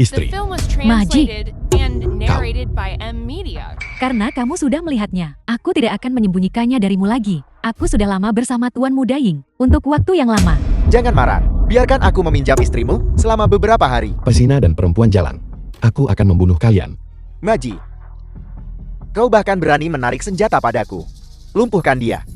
istri. Maji. Karena kamu sudah melihatnya, aku tidak akan menyembunyikannya darimu lagi. Aku sudah lama bersama Tuan Muda Ying, untuk waktu yang lama. Jangan marah. Biarkan aku meminjam istrimu selama beberapa hari. Pesina dan perempuan jalan. Aku akan membunuh kalian. Maji, kau bahkan berani menarik senjata padaku. Lumpuhkan dia.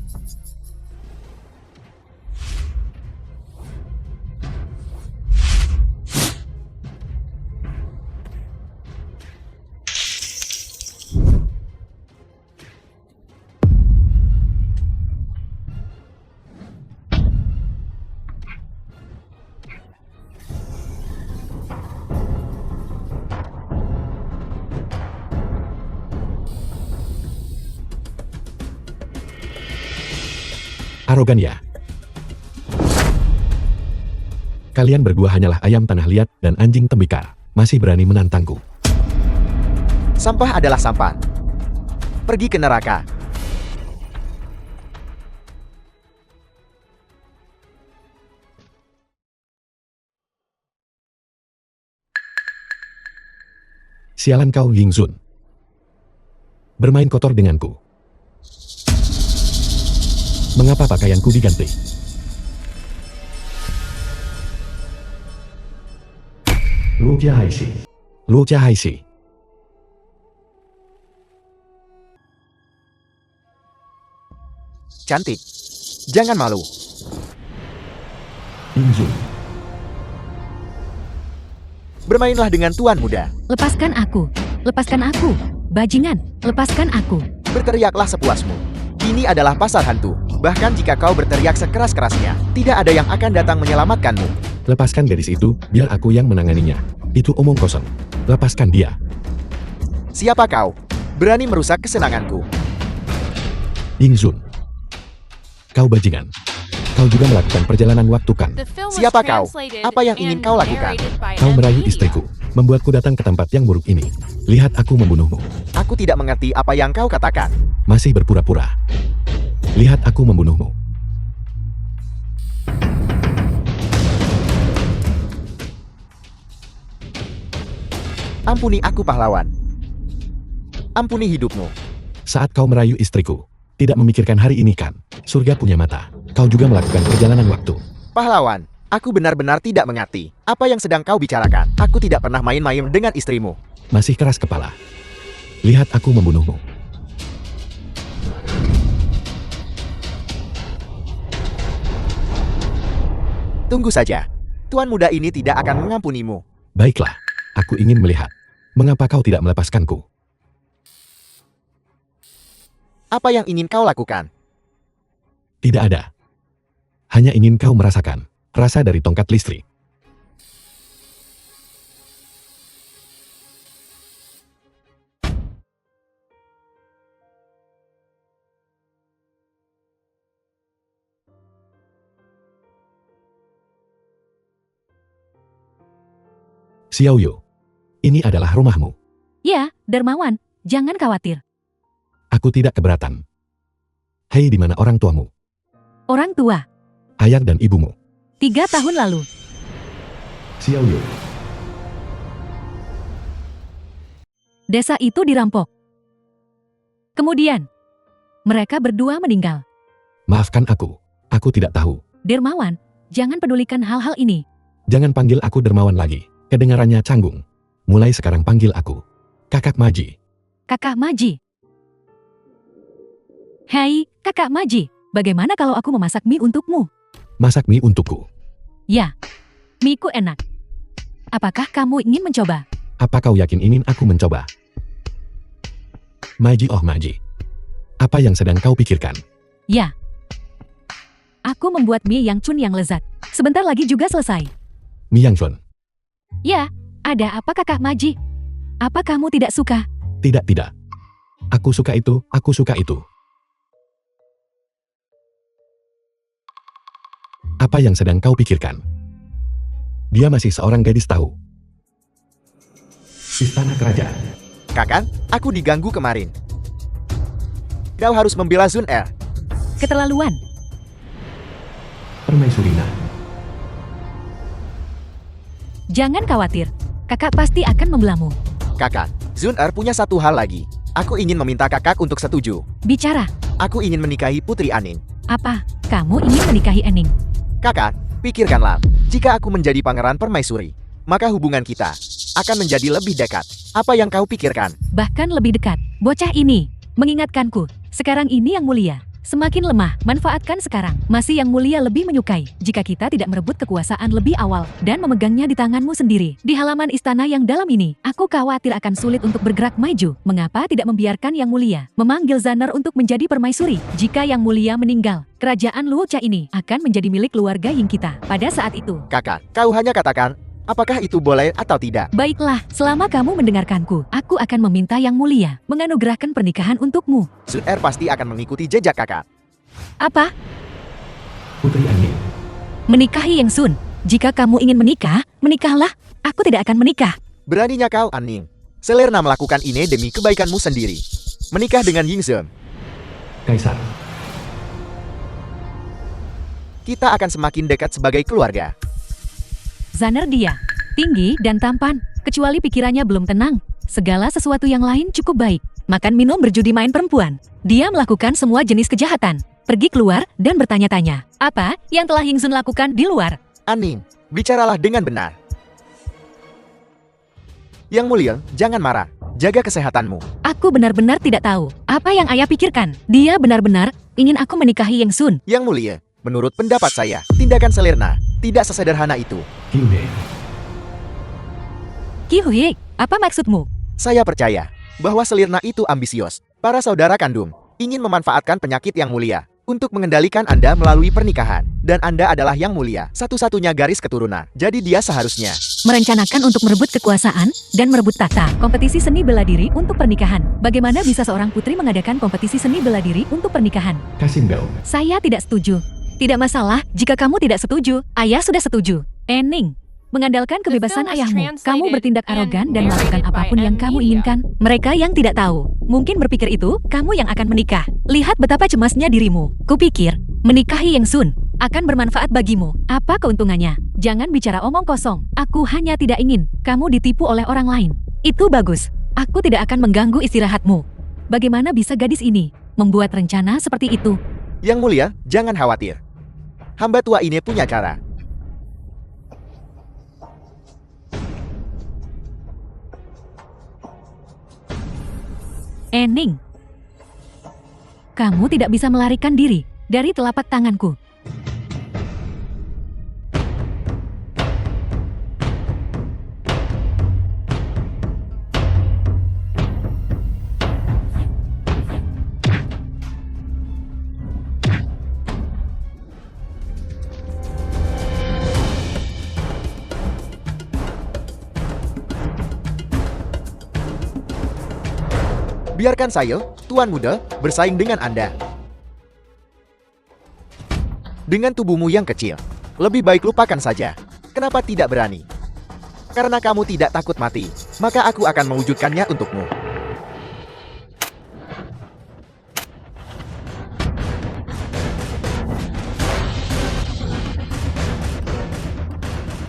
Arogan ya. Kalian berdua hanyalah ayam tanah liat dan anjing tembikar. Masih berani menantangku. Sampah adalah sampah. Pergi ke neraka. Sialan kau, Yingzun. Bermain kotor denganku. Mengapa pakaianku diganti? Luo Jiahaixi. Luo Jiahaixi. Cantik. Jangan malu. Yingzun. Bermainlah dengan tuan muda. Lepaskan aku. Lepaskan aku. Bajingan, lepaskan aku. Berteriaklah sepuasmu. Ini adalah pasar hantu. Bahkan jika kau berteriak sekeras-kerasnya, tidak ada yang akan datang menyelamatkanmu. Lepaskan gadis itu, biar aku yang menanganinya. Itu omong kosong. Lepaskan dia. Siapa kau? Berani merusak kesenanganku. Yingzun. Kau bajingan. Kau juga melakukan perjalanan waktu kan? Siapa kau? Apa yang ingin kau lakukan? Kau merayu istriku, membuatku datang ke tempat yang buruk ini. Lihat aku membunuhmu. Aku tidak mengerti apa yang kau katakan. Masih berpura-pura. Lihat aku membunuhmu. Ampuni aku pahlawan. Ampuni hidupmu. Saat kau merayu istriku, tidak memikirkan hari ini kan? Surga punya mata. Kau juga melakukan perjalanan waktu. Pahlawan, aku benar-benar tidak mengerti. Apa yang sedang kau bicarakan? Aku tidak pernah main-main dengan istrimu. Masih keras kepala. Lihat aku membunuhmu. Tunggu saja. Tuan muda ini tidak akan mengampunimu. Baiklah, aku ingin melihat. Mengapa kau tidak melepaskanku? Apa yang ingin kau lakukan? Tidak ada. Hanya ingin kau merasakan rasa dari tongkat listrik. Xiaoyu, ini adalah rumahmu. Ya, Dermawan, jangan khawatir. Aku tidak keberatan. Hei, di mana orang tuamu? Orang tua, Ayah dan ibumu. 3 tahun lalu. Xiaoyu. Desa itu dirampok. Kemudian, mereka berdua meninggal. Maafkan aku tidak tahu. Dermawan, jangan pedulikan hal-hal ini. Jangan panggil aku Dermawan lagi. Kedengarannya canggung. Mulai sekarang panggil aku Kakak Maji. Kakak Maji. Hai, Kakak Maji. Bagaimana kalau aku memasak mie untukmu? Masak mie untukku. Ya, mie-ku enak. Apakah kamu ingin mencoba? Apa kau yakin ingin aku mencoba? Maji, oh Maji. Apa yang sedang kau pikirkan? Ya. Aku membuat mie yang cun yang lezat. Sebentar lagi juga selesai. Mie yang Chun. Ya, ada apa Kakak Maji? Apa kamu tidak suka? Tidak. Aku suka itu. Apa yang sedang kau pikirkan? Dia masih seorang gadis tahu. Istana kerajaan. Kakak, aku diganggu kemarin. Kau harus membela Sun Er. Keterlaluan. Permaisurina. Jangan khawatir. kakak pasti akan membelamu. Kakak, Zun-er punya satu hal lagi. Aku ingin meminta kakak untuk setuju. Bicara, Aku ingin menikahi Putri Aning. apa? Kamu ingin menikahi Ening? Kakak, pikirkanlah. Jika aku menjadi pangeran permaisuri, maka hubungan kita akan menjadi lebih dekat. Apa yang kau pikirkan? Bahkan lebih dekat. Bocah ini mengingatkanku. Sekarang ini yang mulia semakin lemah. Manfaatkan sekarang. Masih yang mulia lebih menyukai jika kita tidak merebut kekuasaan lebih awal dan memegangnya di tanganmu sendiri. Di halaman istana yang dalam ini, aku khawatir akan sulit untuk bergerak maju. Mengapa tidak membiarkan yang mulia memanggil Zaner untuk menjadi permaisuri? Jika yang mulia meninggal, kerajaan Luocha ini akan menjadi milik keluarga Ying kita. Pada saat itu, Kakak, kau hanya katakan, apakah itu boleh atau tidak? baiklah, selama kamu mendengarkanku, aku akan meminta yang mulia menganugerahkan pernikahan untukmu. Zun-er pasti akan mengikuti jejak kakak. Apa? Putri Aning, Menikahi Yang Sun. Jika kamu ingin menikah, menikahlah. Aku tidak akan menikah. Beraninya kau, Aning. Selerna melakukan ini demi kebaikanmu sendiri. Menikah dengan Yingzhen. Kaisar. Kita akan semakin dekat sebagai keluarga. Zaner dia, tinggi dan tampan, kecuali pikirannya belum tenang. Segala sesuatu yang lain cukup baik. Makan, minum, berjudi, main perempuan. Dia melakukan semua jenis kejahatan. Pergi keluar dan bertanya-tanya, apa yang telah Yingzhen lakukan di luar? Aning, bicaralah dengan benar. Yang mulia, jangan marah. Jaga kesehatanmu. Aku benar-benar tidak tahu apa yang ayah pikirkan. Dia benar-benar ingin aku menikahi Yang Sun. Yang mulia, menurut pendapat saya, tindakan Selerna tidak sesederhana itu. Hyundai. Ki Hui, apa maksudmu? Saya percaya bahwa Selerna itu ambisius. Para saudara kandung ingin memanfaatkan penyakit Yang Mulia untuk mengendalikan Anda melalui pernikahan. Dan Anda adalah Yang Mulia, satu-satunya garis keturunan. Jadi dia seharusnya Merencanakan untuk merebut kekuasaan dan merebut tahta. Kompetisi seni bela diri untuk pernikahan. Bagaimana bisa seorang putri mengadakan kompetisi seni bela diri untuk pernikahan? Kasim Bell. Saya tidak setuju. Tidak masalah jika kamu tidak setuju. Ayah sudah setuju. Ening, mengandalkan kebebasan ayahmu, kamu bertindak arogan dan melakukan apapun yang kamu inginkan. Mereka yang tidak tahu, mungkin berpikir itu kamu yang akan menikah. Lihat betapa cemasnya dirimu. Kupikir, menikahi Yang Sun akan bermanfaat bagimu. Apa keuntungannya? Jangan bicara omong kosong. Aku hanya tidak ingin kamu ditipu oleh orang lain. Itu bagus. Aku tidak akan mengganggu istirahatmu. Bagaimana bisa gadis ini membuat rencana seperti itu? Yang Mulia, jangan khawatir. Hamba tua ini punya cara. Ening, kamu tidak bisa melarikan diri dari telapak tanganku. Biarkan saya, Tuan Muda, bersaing dengan Anda. Dengan tubuhmu yang kecil, lebih baik lupakan saja. Kenapa tidak berani? Karena kamu tidak takut mati, maka aku akan mewujudkannya untukmu.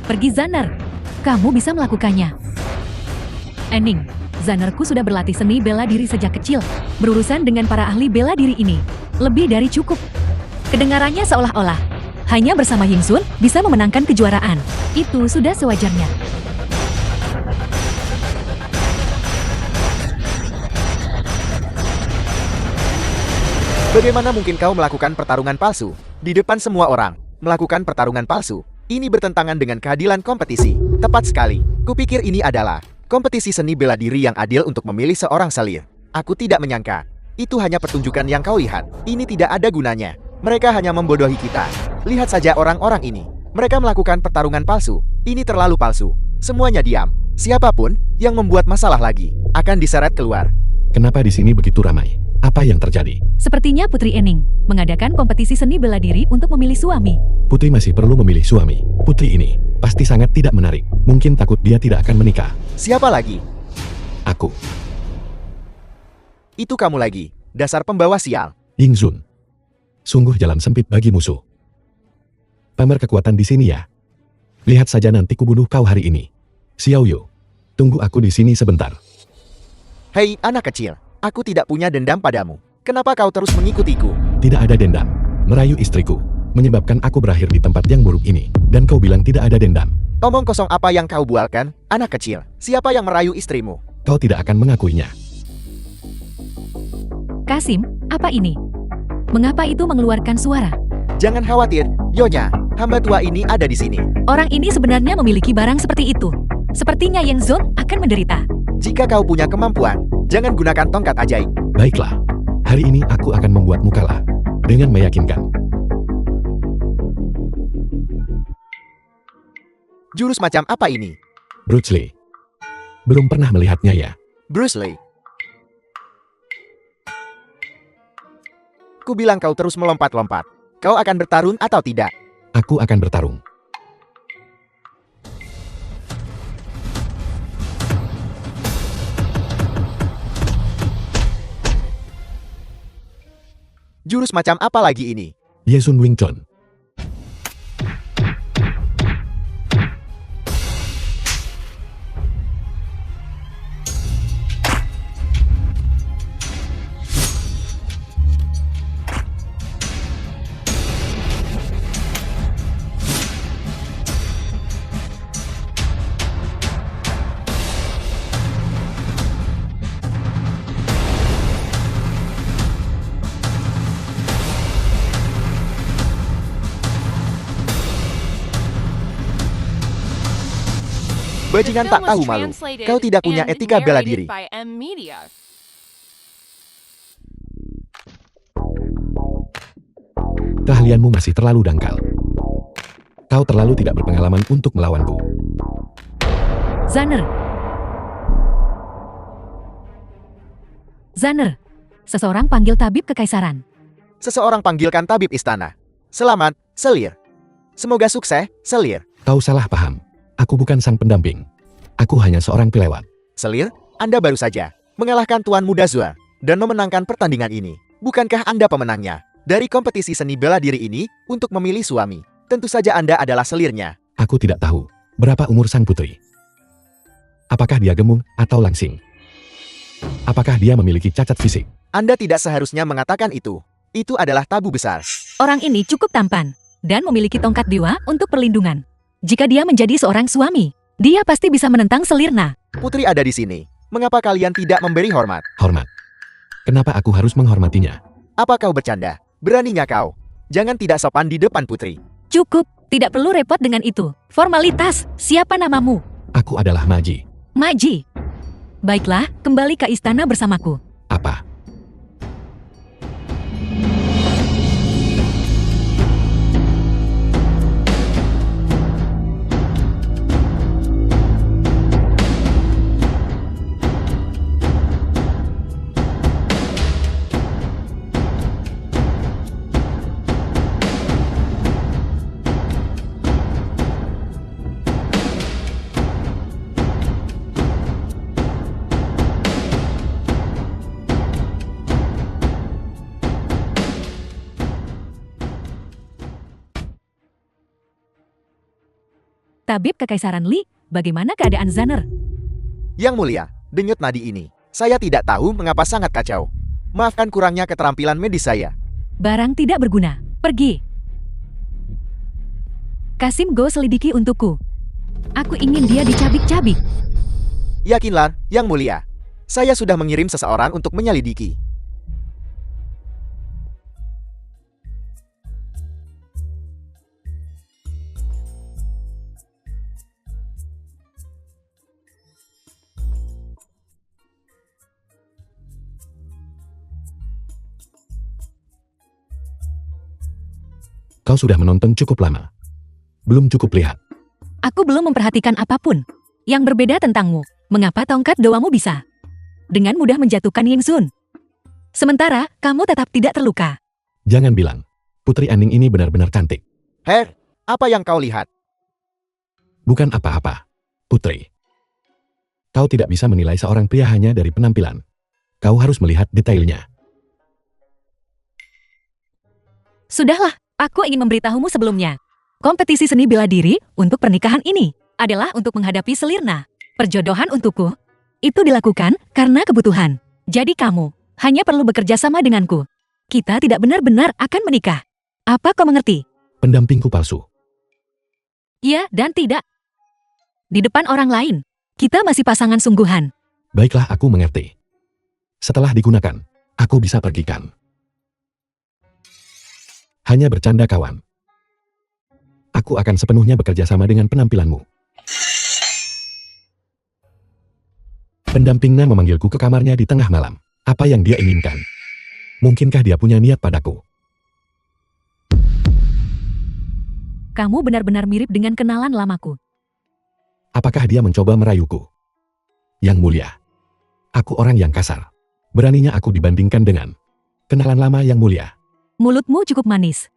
Pergi Zaner, kamu bisa melakukannya. Ening, Zanerku sudah berlatih seni bela diri sejak kecil. Berurusan dengan para ahli bela diri ini lebih dari cukup. Kedengarannya seolah-olah hanya bersama Ying Sun bisa memenangkan kejuaraan. Itu sudah sewajarnya. Bagaimana mungkin kau melakukan pertarungan palsu di depan semua orang? Melakukan pertarungan palsu ini bertentangan dengan keadilan kompetisi. Tepat sekali. Kupikir ini adalah kompetisi seni bela diri yang adil untuk memilih seorang selir. Aku tidak menyangka. Itu hanya pertunjukan yang kau lihat. Ini tidak ada gunanya. Mereka hanya membodohi kita. Lihat saja orang-orang ini. Mereka melakukan pertarungan palsu. Ini terlalu palsu. Semuanya diam. Siapapun yang membuat masalah lagi akan diseret keluar. Kenapa di sini begitu ramai? Apa yang terjadi? Sepertinya Putri Ening mengadakan kompetisi seni bela diri untuk memilih suami. Putri masih perlu memilih suami. Putri ini pasti sangat tidak menarik. Mungkin takut dia tidak akan menikah. Siapa lagi? Aku, Itu kamu lagi. Dasar pembawa sial. Ying Sun. Sungguh jalan sempit bagi musuh. Pamer kekuatan di sini ya. Lihat saja nanti kubunuh kau hari ini. Xiao Yu, Tunggu aku di sini sebentar. Hei, anak kecil. Aku tidak punya dendam padamu. Kenapa kau terus mengikutiku? Tidak ada dendam. Merayu istriku menyebabkan aku berakhir di tempat yang buruk ini. Dan kau bilang tidak ada dendam. Omong kosong apa yang kau bualkan, anak kecil? Siapa yang merayu istrimu? Kau tidak akan mengakuinya. Kasim, apa ini? Mengapa itu mengeluarkan suara? Jangan khawatir, Nyonya. Hamba tua ini ada di sini. Orang ini sebenarnya memiliki barang seperti itu. Sepertinya Yang Zon akan menderita. Jika kau punya kemampuan, jangan gunakan tongkat ajaib. Baiklah. Hari ini aku akan membuatmu kalah. Dengan meyakinkan. Jurus macam apa ini? Bruce Lee. Belum pernah melihatnya ya? Bruce Lee. Ku bilang kau terus melompat-lompat. Kau akan bertarung atau tidak? Aku akan bertarung. Jurus macam apa lagi ini? Yesun Wing Chun. Bajingan tak tahu malu. Kau tidak punya etika bela diri. Keahlianmu masih terlalu dangkal. Kau terlalu tidak berpengalaman untuk melawanku. Zanner. Zanner. Seseorang panggil tabib kekaisaran. Seseorang panggilkan tabib istana. Selamat, Selir. Semoga sukses, Selir. Kau salah paham. Aku bukan sang pendamping. Aku hanya seorang pelewat. Selir, Anda baru saja mengalahkan Tuan Muda Zua dan memenangkan pertandingan ini. Bukankah Anda pemenangnya? Dari kompetisi seni bela diri ini untuk memilih suami. Tentu saja Anda adalah selirnya. Aku tidak tahu berapa umur sang putri. Apakah dia gemuk atau langsing? Apakah dia memiliki cacat fisik? Anda tidak seharusnya mengatakan itu. Itu adalah tabu besar. Orang ini cukup tampan dan memiliki tongkat dewa untuk perlindungan. Jika dia menjadi seorang suami, dia pasti bisa menentang Selirna. Putri ada di sini. Mengapa kalian tidak memberi hormat? Hormat. Kenapa aku harus menghormatinya? Apa kau bercanda? Beraninya kau? Jangan tidak sopan di depan putri. Cukup, tidak perlu repot dengan itu. Formalitas, siapa namamu? Aku adalah Maji. Maji. Baiklah, kembali ke istana bersamaku. Apa? Tabib Kekaisaran Li, bagaimana keadaan Zanner? Yang mulia, denyut nadi ini. Saya tidak tahu mengapa sangat kacau. Maafkan kurangnya keterampilan medis saya. Barang tidak berguna. Pergi. Kasim Go selidiki untukku. Aku ingin dia dicabik-cabik. Yakinlah, Yang mulia. Saya sudah mengirim seseorang untuk menyelidiki. Kau sudah menonton cukup lama. Belum cukup lihat. Aku belum memperhatikan apapun. Yang berbeda tentangmu. Mengapa tongkat doamu bisa dengan mudah menjatuhkan Yingsun? Sementara, kamu tetap tidak terluka. Jangan bilang, Putri Aning ini benar-benar cantik. Her, apa yang kau lihat? Bukan apa-apa, Putri. Kau tidak bisa menilai seorang pria hanya dari penampilan. Kau harus melihat detailnya. Sudahlah, aku ingin memberitahumu sebelumnya. Kompetisi seni bela diri untuk pernikahan ini adalah untuk menghadapi Selirna. Perjodohan untukku. Itu dilakukan karena kebutuhan. Jadi kamu hanya perlu bekerja sama denganku. Kita tidak benar-benar akan menikah. Apa kau mengerti? Pendampingku palsu. Iya dan tidak. Di depan orang lain, kita masih pasangan sungguhan. Baiklah, aku mengerti. Setelah digunakan, aku bisa pergikan. Hanya bercanda, kawan. Aku akan sepenuhnya bekerja sama dengan penampilanmu. Pendampingnya memanggilku ke kamarnya di tengah malam. Apa yang dia inginkan? Mungkinkah dia punya niat padaku? Kamu benar-benar mirip dengan kenalan lamaku. Apakah dia mencoba merayuku? Yang mulia, aku orang yang kasar. Beraninya aku dibandingkan dengan kenalan lama yang mulia. Mulutmu cukup manis.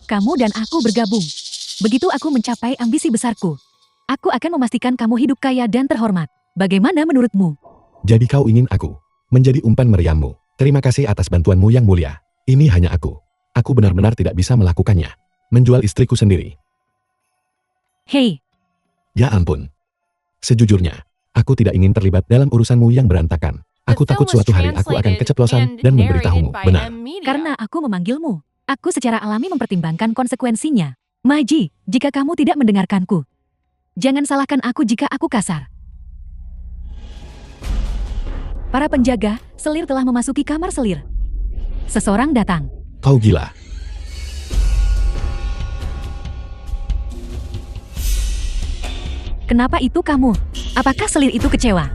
Kamu dan aku bergabung. Begitu aku mencapai ambisi besarku, aku akan memastikan kamu hidup kaya dan terhormat. Bagaimana menurutmu? Jadi kau ingin aku menjadi umpan meriammu. Terima kasih atas bantuanmu yang mulia. Ini hanya aku. Aku benar-benar tidak bisa melakukannya. Menjual istriku sendiri. Hei, Ya ampun. Sejujurnya, aku tidak ingin terlibat dalam urusanmu yang berantakan. Aku takut suatu hari aku akan keceplosan dan memberitahumu. Benar. karena aku memanggilmu, aku secara alami mempertimbangkan konsekuensinya. Maji, jika kamu tidak mendengarkanku, jangan salahkan aku jika aku kasar. Para penjaga, selir telah memasuki kamar selir. Seseorang datang. Kau gila. Kenapa itu kamu? Apakah selir itu kecewa?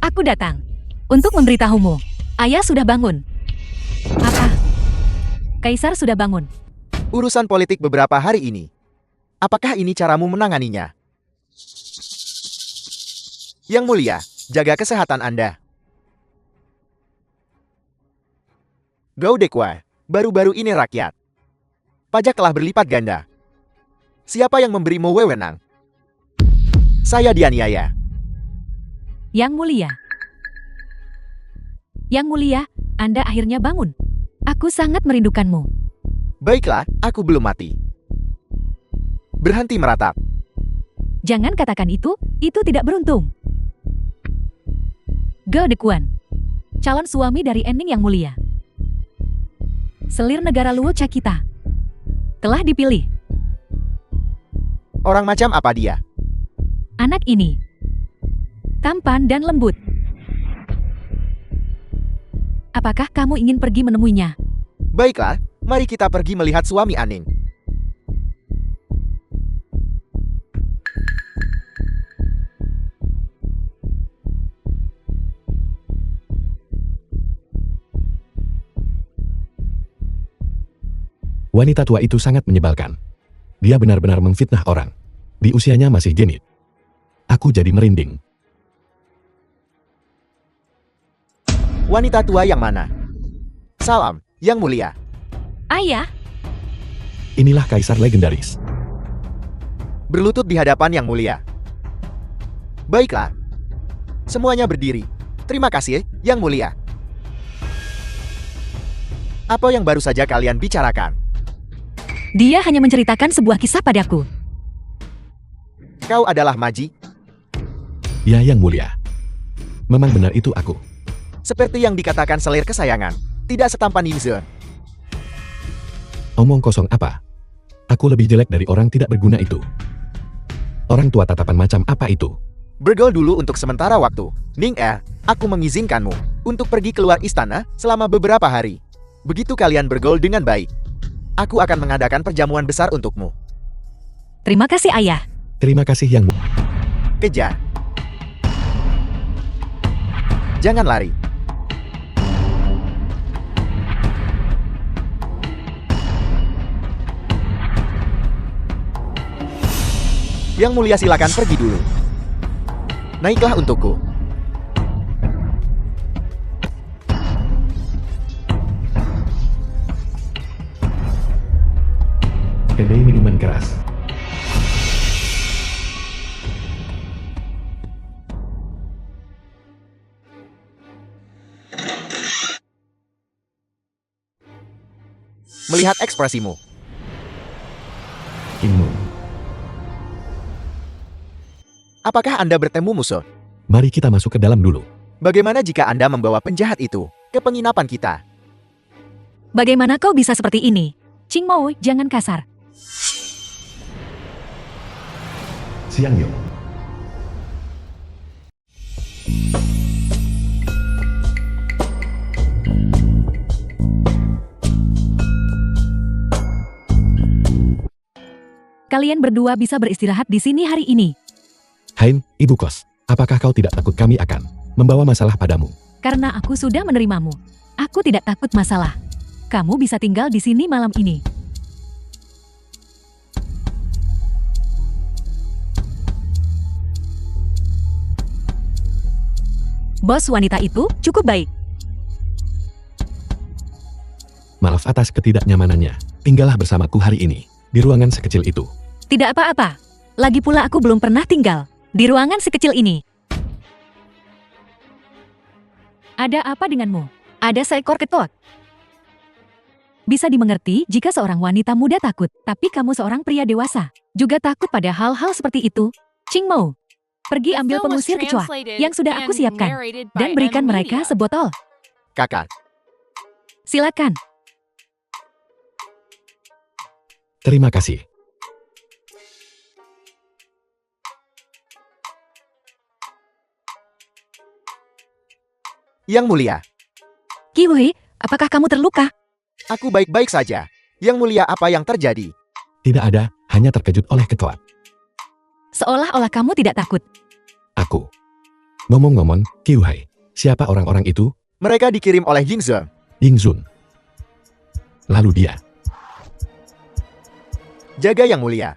Aku datang untuk memberitahumu. Ayah sudah bangun. Apa? Kaisar sudah bangun. Urusan politik beberapa hari ini. Apakah ini caramu menanganinya? Yang mulia, jaga kesehatan Anda. Gaudekwa, baru-baru ini rakyat. Pajak telah berlipat ganda. Siapa yang memberimu wewenang? Saya dianiaya. Yang mulia. Yang mulia, Anda akhirnya bangun. Aku sangat merindukanmu. Baiklah, aku belum mati. Berhenti meratap. Jangan katakan itu tidak beruntung. Gaudekuan, calon suami dari Enning yang mulia. Selir negara Luo Cakita telah dipilih. Orang macam apa dia? Anak ini tampan dan lembut. Apakah kamu ingin pergi menemuinya? Baiklah, mari kita pergi melihat suami Aning. Wanita tua itu sangat menyebalkan. Dia benar-benar memfitnah orang. Di usianya masih genit. Aku jadi merinding. Wanita tua yang mana? Salam, yang mulia. Ayah, Inilah kaisar legendaris. Berlutut di hadapan yang mulia. Baiklah. Semuanya berdiri. Terima kasih, yang mulia. Apa yang baru saja kalian bicarakan? dia hanya menceritakan sebuah kisah padaku. Kau adalah Maji? Ya, yang mulia. Memang benar itu aku. Seperti yang dikatakan selir kesayangan. Tidak setampan Yinze. Omong kosong apa? Aku lebih jelek dari orang tidak berguna itu. Orang tua tatapan macam apa itu? Bergaul dulu untuk sementara waktu. Ning aku mengizinkanmu untuk pergi keluar istana selama beberapa hari. Begitu kalian bergaul dengan baik, aku akan mengadakan perjamuan besar untukmu. Terima kasih ayah. Terima kasih yang Kejar. Jangan lari. Yang mulia silakan pergi dulu. Naiklah untukku. kedai minuman keras. Melihat ekspresimu. Kingmu. Apakah Anda bertemu musuh? Mari kita masuk ke dalam dulu. Bagaimana jika Anda membawa penjahat itu ke penginapan kita? Bagaimana kau bisa seperti ini? Qingmou, jangan kasar. Xiang Yu. Kalian berdua bisa beristirahat di sini hari ini. Hein, ibu kos. Apakah kau tidak takut kami akan membawa masalah padamu? Karena aku sudah menerimamu. Aku tidak takut masalah. Kamu bisa tinggal di sini malam ini. Bos wanita itu cukup baik. Maaf atas ketidaknyamanannya. Tinggallah bersamaku hari ini, di ruangan sekecil itu. Tidak apa-apa. Lagi pula aku belum pernah tinggal di ruangan sekecil ini. Ada apa denganmu? Ada seekor ketok. Bisa dimengerti jika seorang wanita muda takut, tapi kamu seorang pria dewasa juga takut pada hal-hal seperti itu. Qingmou, pergi ambil pengusir kecoa yang sudah aku siapkan dan berikan mereka sebotol. Kakak, Silakan. Terima kasih. Yang Mulia, Qihui, apakah kamu terluka? aku baik-baik saja. Yang Mulia, apa yang terjadi? Tidak ada, hanya terkejut oleh kecoa. Seolah-olah kamu tidak takut. Aku. Ngomong-ngomong, Qiuhai, siapa orang-orang itu? Mereka dikirim oleh Yingzhe. Yingzun. Lalu dia. Jaga Yang Mulia.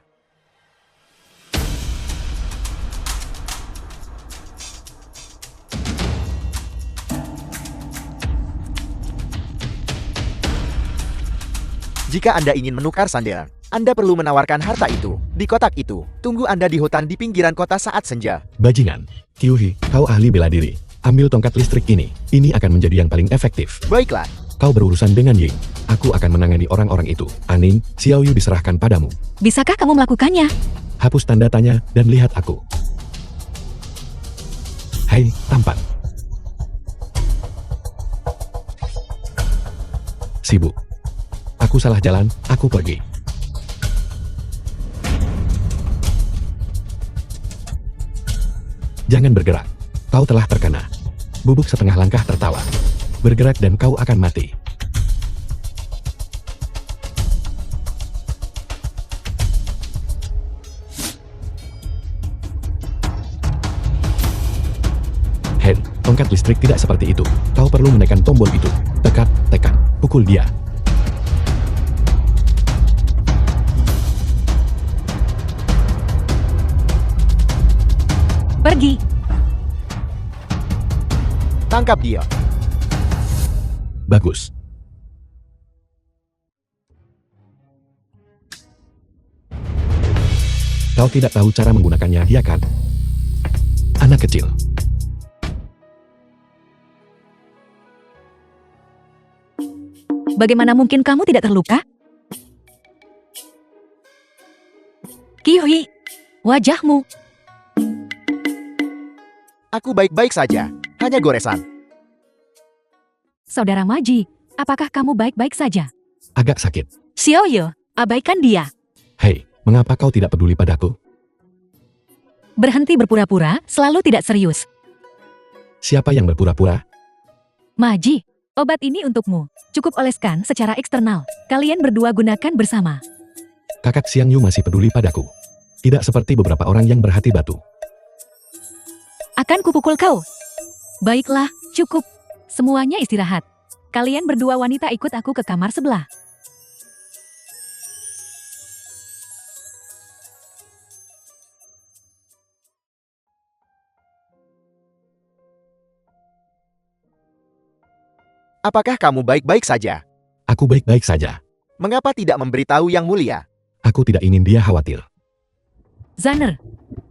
Jika Anda ingin menukar sandal, Anda perlu menawarkan harta itu di kotak itu. Tunggu Anda di hutan di pinggiran kota saat senja. Bajingan. Qiuhi, kau ahli bela diri. Ambil tongkat listrik ini. Ini akan menjadi yang paling efektif. Baiklah, Kau berurusan dengan Ying. Aku akan menangani orang-orang itu. Aning, Xiao Yu diserahkan padamu. Bisakah kamu melakukannya? Hapus tanda tanya dan lihat aku. Hai, tampan. Sibuk. Aku salah jalan, aku pergi. Jangan bergerak. Kau telah terkena. Bubuk setengah langkah tertawa. Bergerak dan kau akan mati. Hen, tongkat listrik tidak seperti itu. Kau perlu menekan tombol itu. Tekan, tekan, pukul dia. Pergi. tangkap dia. Bagus. Kau tidak tahu cara menggunakannya, dia kan? Anak kecil. Bagaimana mungkin kamu tidak terluka? Qiuhi, wajahmu. Aku baik-baik saja, hanya goresan. Saudara Maji, apakah kamu baik-baik saja? Agak sakit. Xiaoyu, abaikan dia. Hei, mengapa kau tidak peduli padaku? Berhenti berpura-pura, selalu tidak serius. Siapa yang berpura-pura? Maji, obat ini untukmu. Cukup oleskan secara eksternal. Kalian berdua gunakan bersama. Kakak Xiang Yu masih peduli padaku. Tidak seperti beberapa orang yang berhati batu. Akan kupukul kau. Baiklah, cukup. Semuanya istirahat. Kalian berdua wanita ikut aku ke kamar sebelah. Apakah kamu baik-baik saja? Aku baik-baik saja. Mengapa tidak memberitahu Yang Mulia? Aku tidak ingin dia khawatir. Zanner,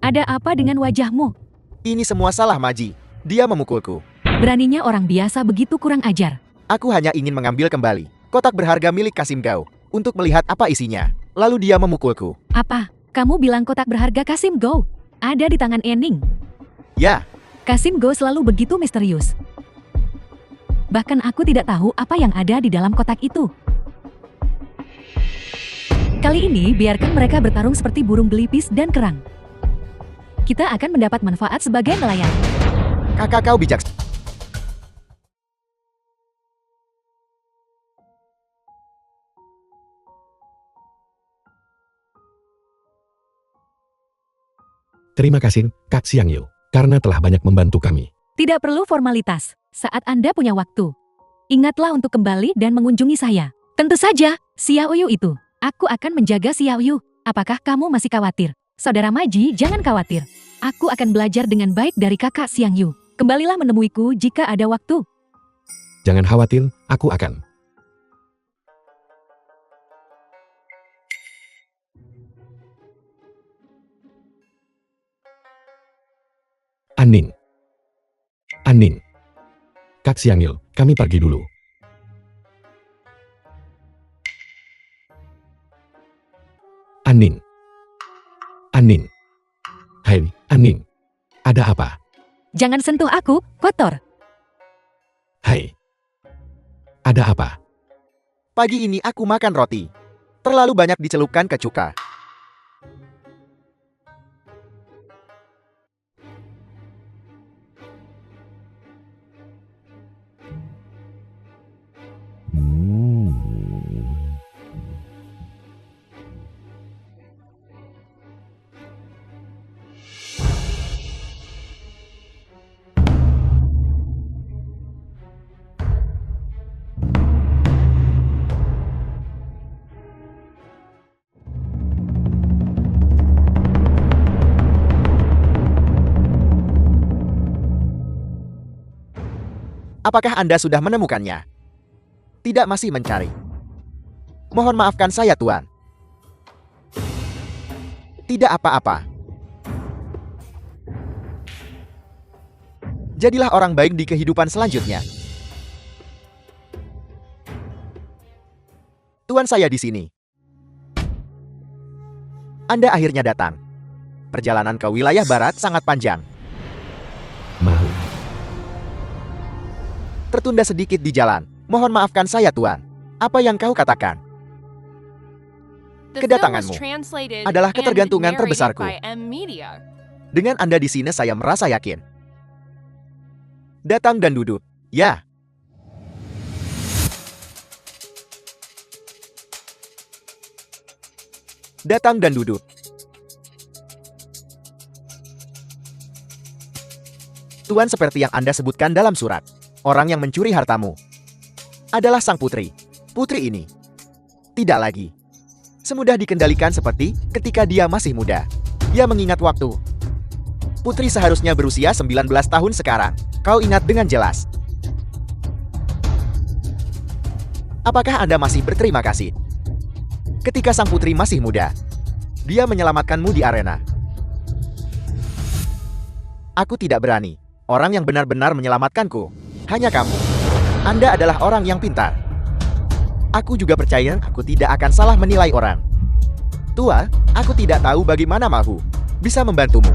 ada apa dengan wajahmu? Ini semua salah Maji. Dia memukulku. Beraninya orang biasa begitu kurang ajar. Aku hanya ingin mengambil kembali kotak berharga milik Kasim Gao untuk melihat apa isinya. Lalu dia memukulku. Apa? Kamu bilang kotak berharga Kasim Go? Ada di tangan Ening. Ya, Kasim Go selalu begitu misterius. Bahkan aku tidak tahu apa yang ada di dalam kotak itu. Kali ini biarkan mereka bertarung seperti burung gelipis dan kerang. Kita akan mendapat manfaat sebagai nelayan. kakak kau bijak. Terima kasih, Kak Xiang Yu, karena telah banyak membantu kami. Tidak perlu formalitas saat Anda punya waktu. Ingatlah untuk kembali dan mengunjungi saya. Tentu saja, Xiao Yu itu. Aku akan menjaga Xiao Yu. Apakah kamu masih khawatir? Saudara Maji, jangan khawatir. Aku akan belajar dengan baik dari kakak Xiang Yu. Kembalilah menemuiku jika ada waktu. Jangan khawatir, aku akan. Aning. Aning. Kak Xiang Yu, kami pergi dulu. Aning. Aning. Hai, Aning. Ada apa? Jangan sentuh aku, kotor. Hai. Ada apa? Pagi ini aku makan roti. Terlalu banyak dicelupkan ke cuka. Apakah Anda sudah menemukannya? Tidak, masih mencari. Mohon maafkan saya, Tuan. Tidak apa-apa. Jadilah orang baik di kehidupan selanjutnya. Tuan, saya di sini. Anda akhirnya datang. Perjalanan ke wilayah barat sangat panjang. Mau. Tertunda sedikit di jalan. Mohon maafkan saya, Tuan. Apa yang kau katakan? Kedatanganmu adalah ketergantungan terbesarku. Dengan Anda di sini saya merasa yakin. Datang dan duduk. Ya. Datang dan duduk. Tuan, seperti yang Anda sebutkan dalam surat, orang yang mencuri hartamu adalah sang putri. Putri ini tidak lagi semudah dikendalikan seperti ketika dia masih muda. Dia mengingat waktu. Putri seharusnya berusia 19 tahun sekarang. Kau ingat dengan jelas. Apakah Anda masih berterima kasih? Ketika sang putri masih muda, dia menyelamatkanmu di arena. Aku tidak berani. Orang yang benar-benar menyelamatkanku hanya kamu. Anda adalah orang yang pintar. Aku juga percaya aku tidak akan salah menilai orang. Tua, aku tidak tahu bagaimana Mahu bisa membantumu.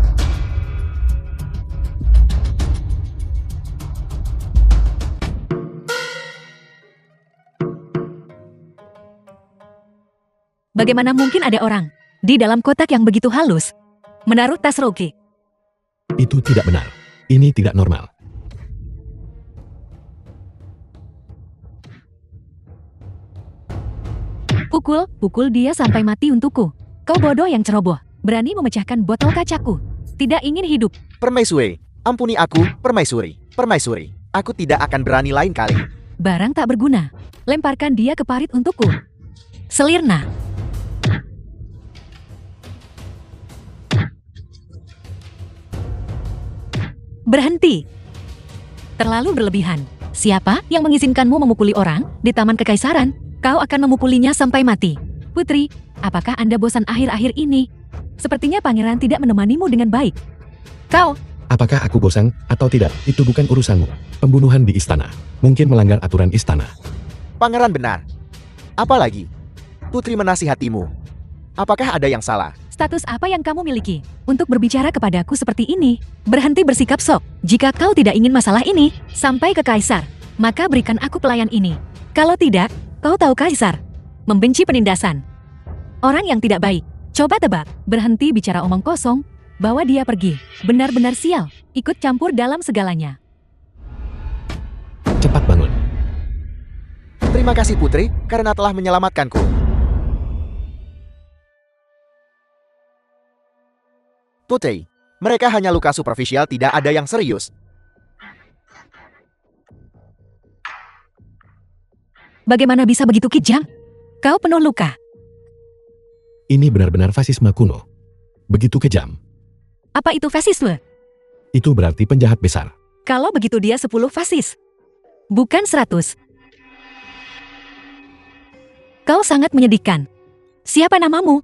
Bagaimana mungkin ada orang di dalam kotak yang begitu halus menaruh tas Rocky? Itu tidak benar. Ini tidak normal. Pukul dia sampai mati untukku. Kau bodoh yang ceroboh, berani memecahkan botol kacaku. Tidak ingin hidup. Permaisuri, ampuni aku, Permaisuri. Permaisuri, aku tidak akan berani lain kali. Barang tak berguna. Lemparkan dia ke parit untukku. Selirna. Berhenti. Terlalu berlebihan. Siapa yang mengizinkanmu memukuli orang di Taman Kekaisaran? Kau akan memukulinya sampai mati. Putri, apakah Anda bosan akhir-akhir ini? Sepertinya pangeran tidak menemanimu dengan baik. Kau, Apakah aku bosan atau tidak, itu bukan urusanmu. Pembunuhan di istana. Mungkin melanggar aturan istana. Pangeran benar. Apalagi, putri menasihatimu. Apakah ada yang salah? Status apa yang kamu miliki? Untuk berbicara kepadaku seperti ini, berhenti bersikap sok. Jika kau tidak ingin masalah ini sampai ke Kaisar, maka berikan aku pelayan ini. Kalau tidak, kau tahu Kaisar membenci penindasan. Orang yang tidak baik. Coba tebak, berhenti bicara omong kosong, bawa dia pergi. Benar-benar sial, ikut campur dalam segalanya. Cepat bangun. Terima kasih Putri, karena telah menyelamatkanku. Putri, mereka hanya luka superficial, tidak ada yang serius. Bagaimana bisa begitu kejam? Kau penuh luka. Ini benar-benar fasisme kuno. Begitu kejam. Apa itu fasisme? Itu berarti penjahat besar. Kalau begitu dia 10 fasis. Bukan 100. Kau sangat menyedihkan. Siapa namamu?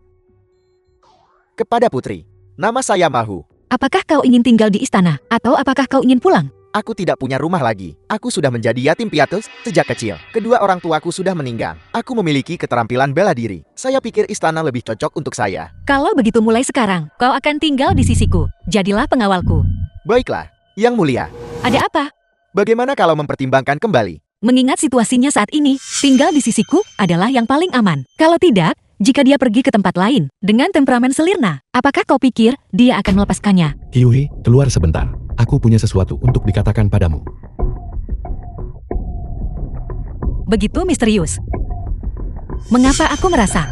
Kepada Putri, nama saya Mahu. Apakah kau ingin tinggal di istana? Atau apakah kau ingin pulang? Aku tidak punya rumah lagi. Aku sudah menjadi yatim piatu sejak kecil. Kedua orang tuaku sudah meninggal. Aku memiliki keterampilan bela diri. Saya pikir istana lebih cocok untuk saya. Kalau begitu mulai sekarang, kau akan tinggal di sisiku. Jadilah pengawalku. Baiklah, Yang Mulia. Ada apa? Bagaimana kalau mempertimbangkan kembali? Mengingat situasinya saat ini, tinggal di sisiku adalah yang paling aman. Kalau tidak, jika dia pergi ke tempat lain dengan temperamen Selirna, apakah kau pikir dia akan melepaskannya? Kyuhi, keluar sebentar. Aku punya sesuatu untuk dikatakan padamu. Begitu misterius. Mengapa aku merasa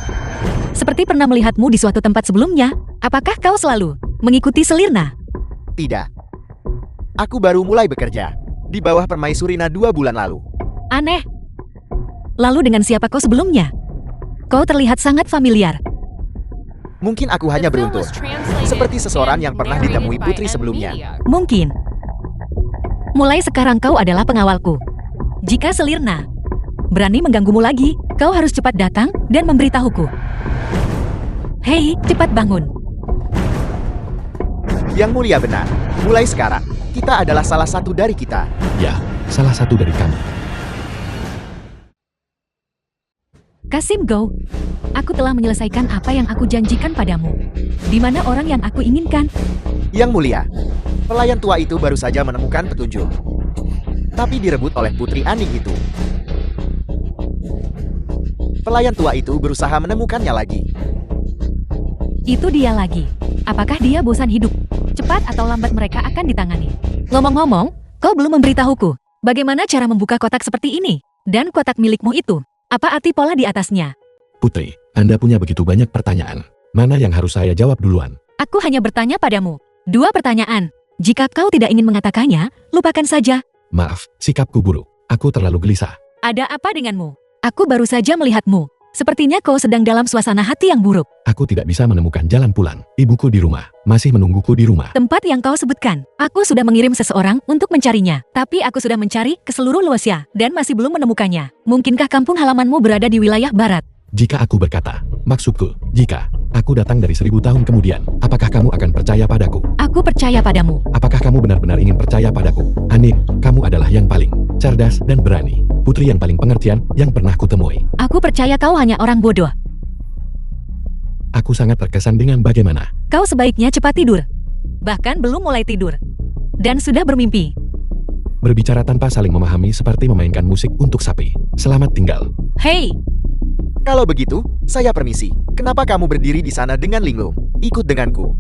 seperti pernah melihatmu di suatu tempat sebelumnya? Apakah kau selalu mengikuti Selirna? Tidak. Aku baru mulai bekerja di bawah permaisurina 2 bulan lalu. Aneh. Lalu dengan siapa kau sebelumnya? Kau terlihat sangat familiar. Mungkin aku hanya beruntung. Seperti seseorang yang pernah ditemui Putri sebelumnya. Mungkin. Mulai sekarang kau adalah pengawalku. Jika Selirna berani mengganggumu lagi, kau harus cepat datang dan memberitahuku. Hei, cepat bangun. Yang Mulia benar. Mulai sekarang, kita adalah salah satu dari kita. Ya, salah satu dari kami. Kasim Go, aku telah menyelesaikan apa yang aku janjikan padamu. Di mana orang yang aku inginkan? Yang Mulia, pelayan tua itu baru saja menemukan petunjuk. Tapi direbut oleh Putri Aning itu. Pelayan tua itu berusaha menemukannya lagi. Itu dia lagi. Apakah dia bosan hidup? Cepat atau lambat mereka akan ditangani. Ngomong-ngomong, kau belum memberitahuku. Bagaimana cara membuka kotak seperti ini? Dan kotak milikmu itu? Apa arti pola di atasnya? Putri, Anda punya begitu banyak pertanyaan. Mana yang harus saya jawab duluan? Aku hanya bertanya padamu. 2 pertanyaan. Jika kau tidak ingin mengatakannya, lupakan saja. Maaf, sikapku buruk. Aku terlalu gelisah. Ada apa denganmu? Aku baru saja melihatmu. Sepertinya kau sedang dalam suasana hati yang buruk. Aku tidak bisa menemukan jalan pulang. Ibuku di rumah, masih menungguku di rumah. Tempat yang kau sebutkan, aku sudah mengirim seseorang untuk mencarinya. Tapi aku sudah mencari ke seluruh Luosia dan masih belum menemukannya. Mungkinkah kampung halamanmu berada di wilayah barat? Jika aku berkata, maksudku, jika aku datang dari 1000 tahun kemudian, apakah kamu akan percaya padaku? Aku percaya padamu. Apakah kamu benar-benar ingin percaya padaku? Aning, kamu adalah yang paling cerdas dan berani. Putri yang paling pengertian yang pernah kutemui. Aku percaya kau hanya orang bodoh. Aku sangat terkesan dengan bagaimana Kau sebaiknya cepat tidur. Bahkan belum mulai tidur. Dan sudah bermimpi. berbicara tanpa saling memahami seperti memainkan musik untuk sapi. Selamat tinggal. Hei, Kalau begitu, saya permisi. Kenapa kamu berdiri di sana dengan linglung? Ikut denganku.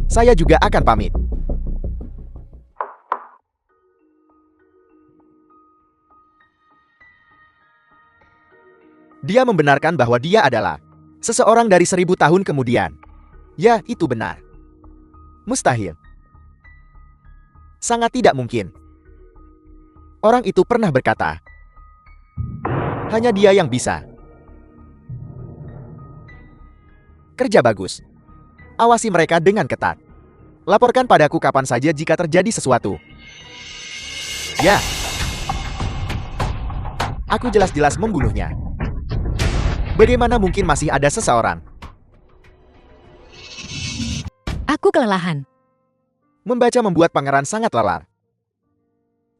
Saya juga akan pamit. Dia membenarkan bahwa dia adalah seseorang dari 1000 tahun kemudian. Ya, itu benar. Mustahil. Sangat tidak mungkin. Orang itu pernah berkata, hanya dia yang bisa. Kerja bagus. Awasi mereka dengan ketat. Laporkan padaku kapan saja jika terjadi sesuatu. Ya. Aku jelas-jelas membunuhnya. Bagaimana mungkin masih ada seseorang? aku kelelahan. Membaca membuat pangeran sangat lelah.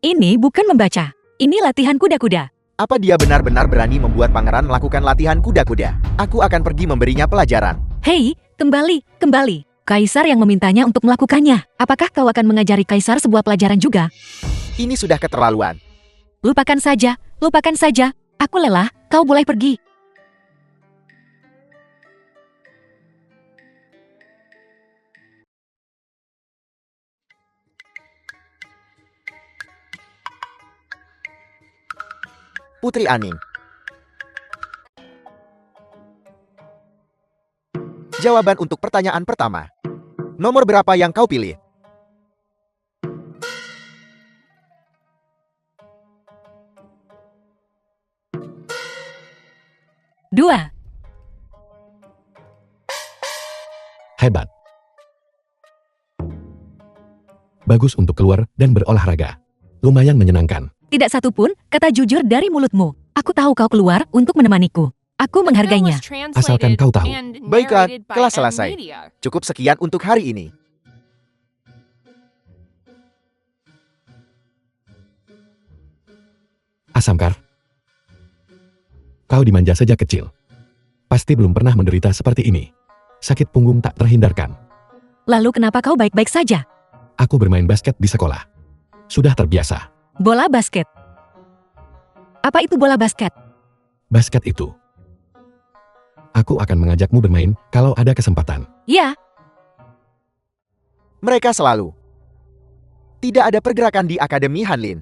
Ini bukan membaca. Ini latihan kuda-kuda. Apa dia benar-benar berani membuat pangeran melakukan latihan kuda-kuda? Aku akan pergi memberinya pelajaran. Hei, kembali. Kaisar yang memintanya untuk melakukannya. Apakah kau akan mengajari Kaisar sebuah pelajaran juga? Ini sudah keterlaluan. Lupakan saja. Aku lelah, kau boleh pergi. Putri Aning. Jawaban untuk pertanyaan pertama. Nomor berapa yang kau pilih? Dua. Hebat. Bagus untuk keluar dan berolahraga. Lumayan menyenangkan. Tidak satu pun kata jujur dari mulutmu. Aku tahu kau keluar untuk menemaniku. Aku menghargainya. Asalkan kau tahu. Baiklah, kelas selesai. Cukup sekian untuk hari ini. Asamkar. Kau dimanja sejak kecil. Pasti belum pernah menderita seperti ini. Sakit punggung tak terhindarkan. Lalu kenapa kau baik-baik saja? Aku bermain basket di sekolah. Sudah terbiasa. Bola basket. Apa itu bola basket? Basket itu. Aku akan mengajakmu bermain kalau ada kesempatan. Ya, Mereka selalu. Tidak ada pergerakan di Akademi Hanlin.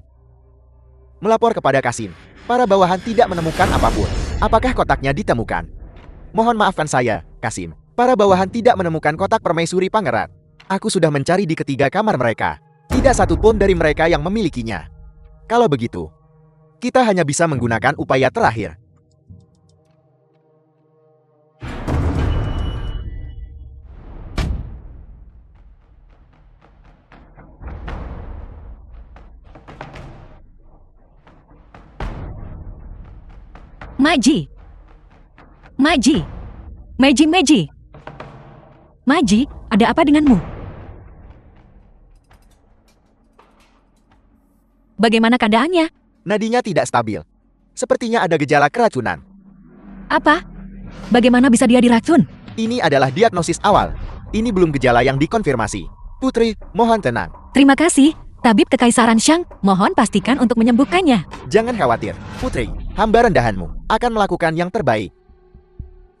Melapor kepada Kasim. Para bawahan tidak menemukan apapun. Apakah kotaknya ditemukan? Mohon maafkan saya, Kasim. Para bawahan tidak menemukan kotak permaisuri pangeran. Aku sudah mencari di ketiga kamar mereka. Tidak satu pun dari mereka yang memilikinya. Kalau begitu, kita hanya bisa menggunakan upaya terakhir. Maji, ada apa denganmu? Bagaimana keadaannya? Nadinya tidak stabil. Sepertinya ada gejala keracunan. Apa? Bagaimana bisa dia diracun? Ini adalah diagnosis awal. Ini belum gejala yang dikonfirmasi. Putri, mohon tenang. Terima kasih, Tabib Kekaisaran Shang. Mohon pastikan untuk menyembuhkannya. Jangan khawatir, Putri. Hamba rendahanmu akan melakukan yang terbaik.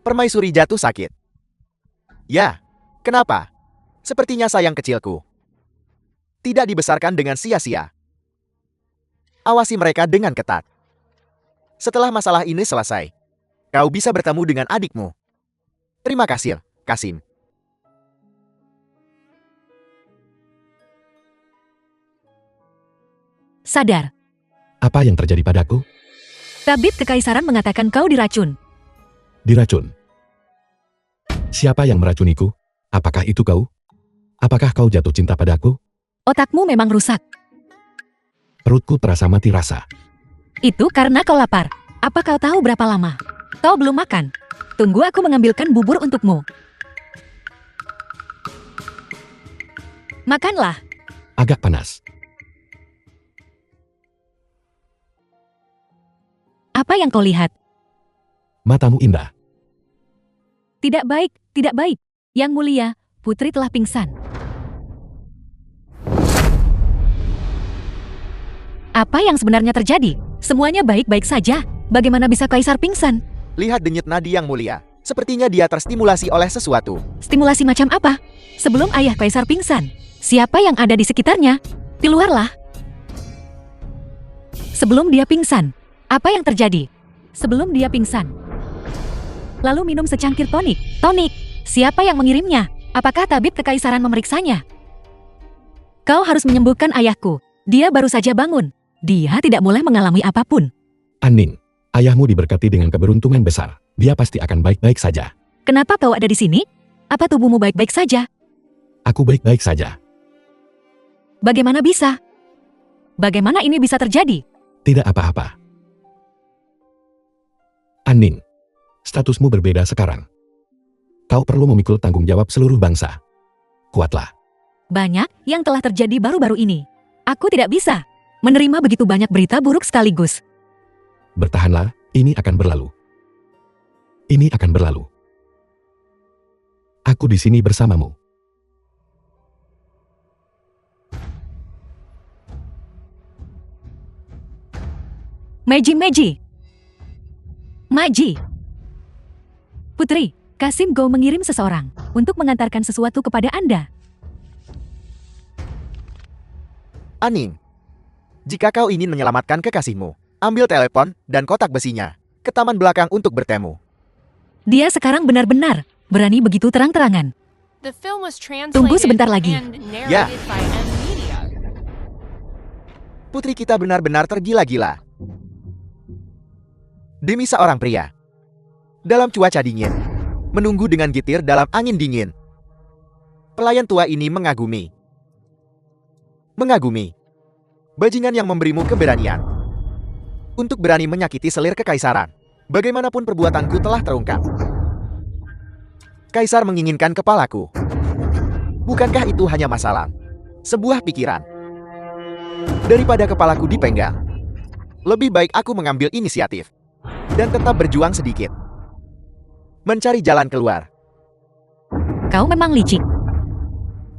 Permaisuri jatuh sakit. Ya, kenapa? Sepertinya sayang kecilku. Tidak dibesarkan dengan sia-sia. Awasi mereka dengan ketat. Setelah masalah ini selesai, kau bisa bertemu dengan adikmu. Terima kasih, Kasim. Sadar, Apa yang terjadi padaku? Tabib Kekaisaran mengatakan kau diracun. Diracun. Siapa yang meracuniku? Apakah itu kau? Apakah kau jatuh cinta padaku? Otakmu memang rusak. Perutku terasa mati rasa. Itu karena kau lapar. Apa kau tahu berapa lama? Kau belum makan. Tunggu aku mengambilkan bubur untukmu. Makanlah. Agak panas. Apa yang kau lihat? Matamu indah. Tidak baik, tidak baik. Yang mulia, putri telah pingsan. Apa yang sebenarnya terjadi? Semuanya baik-baik saja. Bagaimana bisa kaisar pingsan? Lihat denyut nadi yang mulia. Sepertinya dia terstimulasi oleh sesuatu. Stimulasi macam apa? Sebelum ayah kaisar pingsan, siapa yang ada di sekitarnya? Keluarlah. Sebelum dia pingsan, apa yang terjadi? Sebelum dia pingsan. Lalu minum secangkir tonik. Tonik. Siapa yang mengirimnya? Apakah tabib kekaisaran memeriksanya? Kau harus menyembuhkan ayahku. Dia baru saja bangun. Dia tidak boleh mengalami apapun. Aning, ayahmu diberkati dengan keberuntungan besar. Dia pasti akan baik-baik saja. Kenapa kau ada di sini? Apa tubuhmu baik-baik saja? Aku baik-baik saja. Bagaimana bisa? Bagaimana ini bisa terjadi? Tidak apa-apa. Aning, statusmu berbeda sekarang. Kau perlu memikul tanggung jawab seluruh bangsa. Kuatlah. Banyak yang telah terjadi baru-baru ini. Aku tidak bisa menerima begitu banyak berita buruk sekaligus. Bertahanlah, ini akan berlalu. Ini akan berlalu. Aku di sini bersamamu. Meiji. Putri, Kasim Go mengirim seseorang untuk mengantarkan sesuatu kepada Anda. Aning, jika kau ingin menyelamatkan kekasihmu, ambil telepon dan kotak besinya ke taman belakang untuk bertemu. Dia sekarang benar-benar berani begitu terang-terangan. Tunggu sebentar lagi. Ya. Putri kita benar-benar tergila-gila. Demi seorang pria. Dalam cuaca dingin. Menunggu dengan getir dalam angin dingin. Pelayan tua ini mengagumi. Bajingan yang memberimu keberanian. Untuk berani menyakiti selir kekaisaran. Bagaimanapun perbuatanku telah terungkap. Kaisar menginginkan kepalaku. Bukankah itu hanya masalah? Sebuah pikiran. Daripada kepalaku dipenggal. Lebih baik aku mengambil inisiatif. Dan tetap berjuang sedikit. Mencari jalan keluar. Kau memang licik.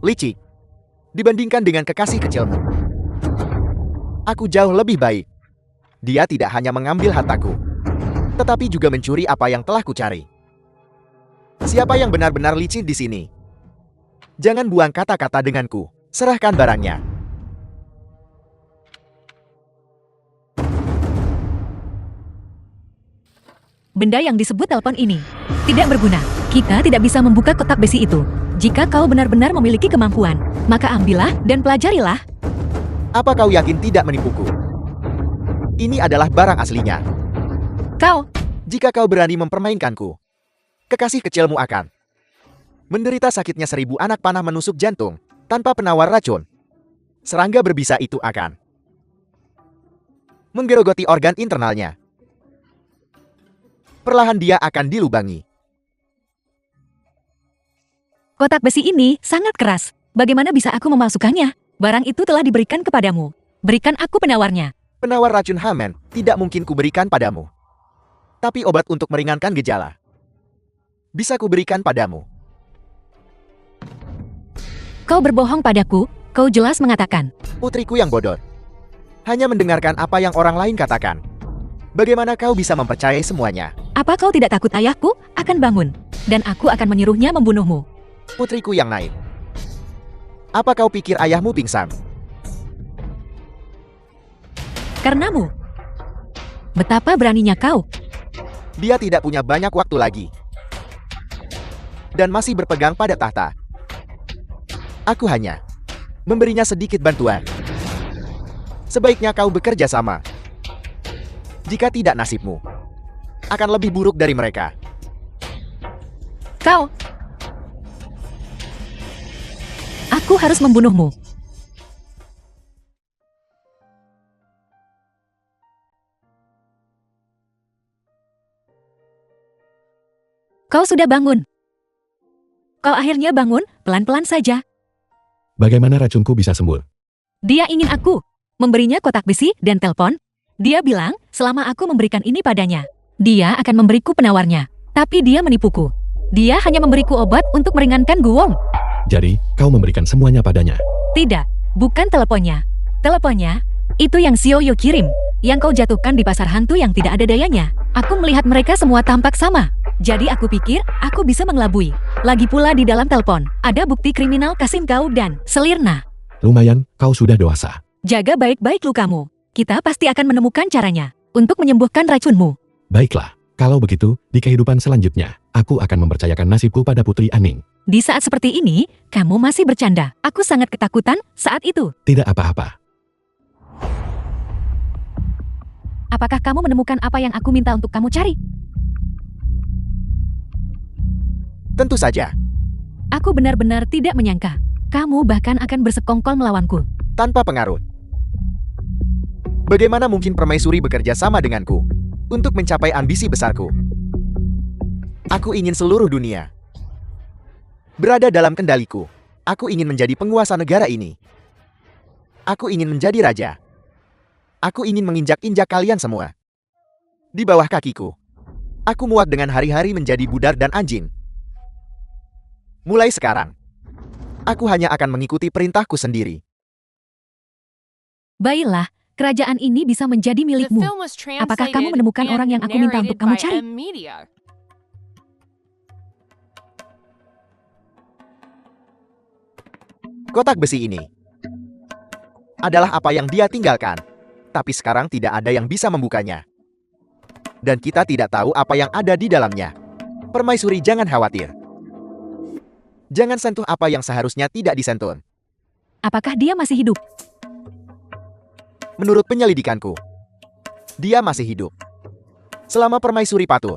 Licik. Dibandingkan dengan kekasih kecilmu. Aku jauh lebih baik. Dia tidak hanya mengambil hartaku. Tetapi juga mencuri apa yang telah kucari. Siapa yang benar-benar licik di sini? Jangan buang kata-kata denganku. Serahkan barangnya. Benda yang disebut telepon ini tidak berguna. Kita tidak bisa membuka kotak besi itu. Jika kau benar-benar memiliki kemampuan, maka ambillah dan pelajarilah. Apa kau yakin tidak menipuku? Ini adalah barang aslinya. Jika kau berani mempermainkanku, kekasih kecilmu akan menderita sakitnya 1000 anak panah menusuk jantung tanpa penawar racun. Serangga berbisa itu akan menggerogoti organ internalnya. Perlahan dia akan dilubangi. Kotak besi ini sangat keras. Bagaimana bisa aku memasukkannya? Barang itu telah diberikan kepadamu. Berikan aku penawarnya. Penawar racun Hamen tidak mungkin kuberikan padamu. Tapi obat untuk meringankan gejala bisa kuberikan padamu. Kau berbohong padaku. Kau jelas mengatakan. Putriku yang bodoh. Hanya mendengarkan apa yang orang lain katakan. Bagaimana kau bisa mempercayai semuanya? Apa kau tidak takut ayahku akan bangun? Dan aku akan menyuruhnya membunuhmu. Putriku yang naik. Apa kau pikir ayahmu pingsan? Karenamu. Betapa beraninya kau. Dia tidak punya banyak waktu lagi. Dan masih berpegang pada tahta. Aku hanya memberinya sedikit bantuan. Sebaiknya kau bekerja sama. Jika tidak, nasibmu akan lebih buruk dari mereka. Aku harus membunuhmu. Kau sudah bangun. Kau akhirnya bangun, pelan-pelan saja. Bagaimana racunku bisa sembuh? Dia ingin aku memberinya kotak besi dan telepon. Dia bilang, selama aku memberikan ini padanya, dia akan memberiku penawarnya. Tapi dia menipuku. Dia hanya memberiku obat untuk meringankan Guwong. Jadi, kau memberikan semuanya padanya? Tidak, bukan teleponnya. Teleponnya, itu yang Xiaoyu kirim. Yang kau jatuhkan di pasar hantu yang tidak ada dayanya. Aku melihat mereka semua tampak sama. Jadi aku pikir, aku bisa mengelabui. Lagi pula di dalam telepon, ada bukti kriminal Kasim Gao dan Selirna. Lumayan, kau sudah dewasa. Jaga baik-baik lukamu. Kita pasti akan menemukan caranya untuk menyembuhkan racunmu. Baiklah, kalau begitu, di kehidupan selanjutnya, aku akan mempercayakan nasibku pada Putri Aning. Di saat seperti ini, kamu masih bercanda. Aku sangat ketakutan saat itu. Tidak apa-apa. Apakah kamu menemukan apa yang aku minta untuk kamu cari? Tentu saja. Aku benar-benar tidak menyangka. Kamu bahkan akan bersekongkol melawanku. Tanpa pengaruh. Bagaimana mungkin permaisuri bekerja sama denganku untuk mencapai ambisi besarku? Aku ingin seluruh dunia berada dalam kendaliku. Aku ingin menjadi penguasa negara ini. Aku ingin menjadi raja. Aku ingin menginjak-injak kalian semua. di bawah kakiku. Aku muak dengan hari-hari menjadi budak dan anjing. Mulai sekarang, aku hanya akan mengikuti perintahku sendiri. Baiklah, kerajaan ini bisa menjadi The milikmu. film was Apakah kamu translated menemukan and orang yang aku minta untuk narrated kamu by cari? M-Media. Kotak besi ini adalah apa yang dia tinggalkan. Tapi sekarang tidak ada yang bisa membukanya. Dan kita tidak tahu apa yang ada di dalamnya. Permaisuri, jangan khawatir. Jangan sentuh apa yang seharusnya tidak disentuh. Apakah dia masih hidup? Menurut penyelidikanku, dia masih hidup. Selama permaisuri patuh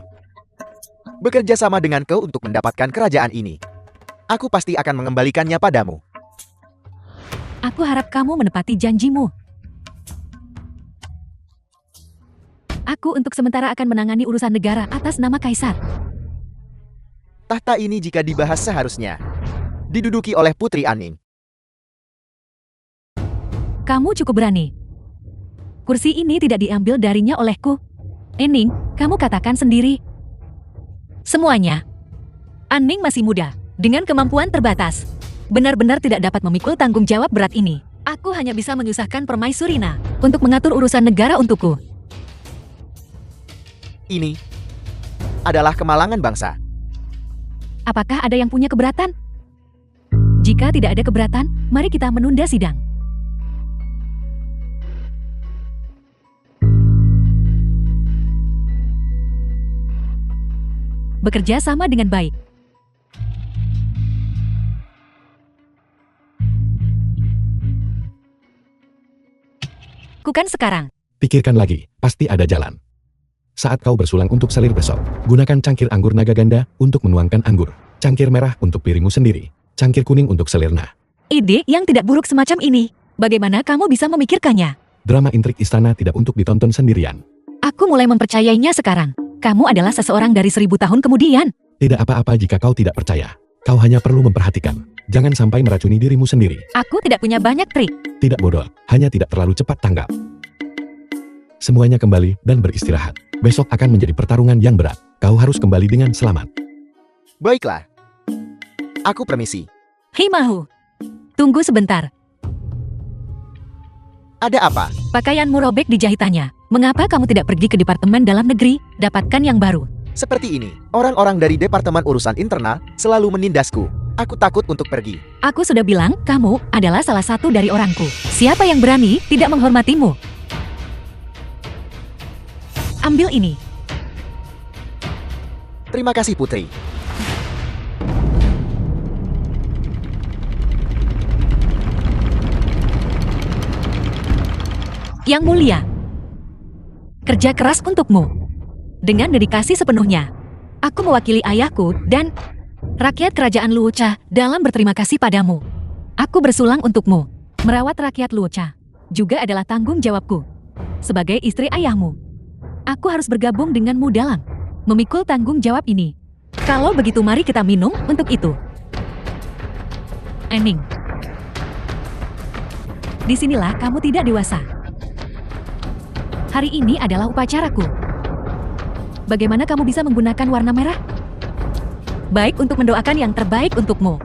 bekerja sama dengan kau untuk mendapatkan kerajaan ini, aku pasti akan mengembalikannya padamu. Aku harap kamu menepati janjimu. Aku untuk sementara akan menangani urusan negara atas nama Kaisar. Tahta ini jika dibahas seharusnya diduduki oleh Putri Aning. Kamu cukup berani. Kursi ini tidak diambil darinya olehku. Ening, kamu katakan sendiri. Semuanya. Aning masih muda, dengan kemampuan terbatas. Benar-benar tidak dapat memikul tanggung jawab berat ini. Aku hanya bisa menyusahkan Permaisurina untuk mengatur urusan negara untukku. Ini adalah kemalangan bangsa. Apakah ada yang punya keberatan? Jika tidak ada keberatan, mari kita menunda sidang. Bekerja sama dengan baik. Lakukan sekarang. Pikirkan lagi, pasti ada jalan. Saat kau bersulang untuk selir besok, gunakan cangkir anggur naga ganda untuk menuangkan anggur. Cangkir merah untuk piringmu sendiri. Cangkir kuning untuk selirna. Ide yang tidak buruk semacam ini. Bagaimana kamu bisa memikirkannya? Drama intrik istana tidak untuk ditonton sendirian. Aku mulai mempercayainya sekarang. Kamu adalah seseorang dari 1000 tahun kemudian. Tidak apa-apa jika kau tidak percaya. Kau hanya perlu memperhatikan. Jangan sampai meracuni dirimu sendiri. Aku tidak punya banyak trik. Tidak bodoh, hanya tidak terlalu cepat tanggap. Semuanya kembali dan beristirahat. Besok akan menjadi pertarungan yang berat. Kau harus kembali dengan selamat. Baiklah. Aku permisi. Himahu. Tunggu sebentar. Ada apa? Pakaianmu robek di jahitannya. Mengapa kamu tidak pergi ke Departemen Dalam Negeri, dapatkan yang baru? Seperti ini, orang-orang dari Departemen Urusan Internal selalu menindasku. Aku takut untuk pergi. Aku sudah bilang, kamu adalah salah satu dari orangku. Siapa yang berani tidak menghormatimu? Ambil ini. Terima kasih, Putri. Yang mulia, kerja keras untukmu. Dengan dedikasi sepenuhnya, aku mewakili ayahku dan rakyat kerajaan Luocha dalam berterima kasih padamu. Aku bersulang untukmu. Merawat rakyat Luocha juga adalah tanggung jawabku. Sebagai istri ayahmu, aku harus bergabung denganmu dalam memikul tanggung jawab ini. Kalau begitu mari kita minum untuk itu. Ening, disinilah kamu tidak dewasa. Hari ini adalah upacaraku. Bagaimana kamu bisa menggunakan warna merah? Baik untuk mendoakan yang terbaik untukmu.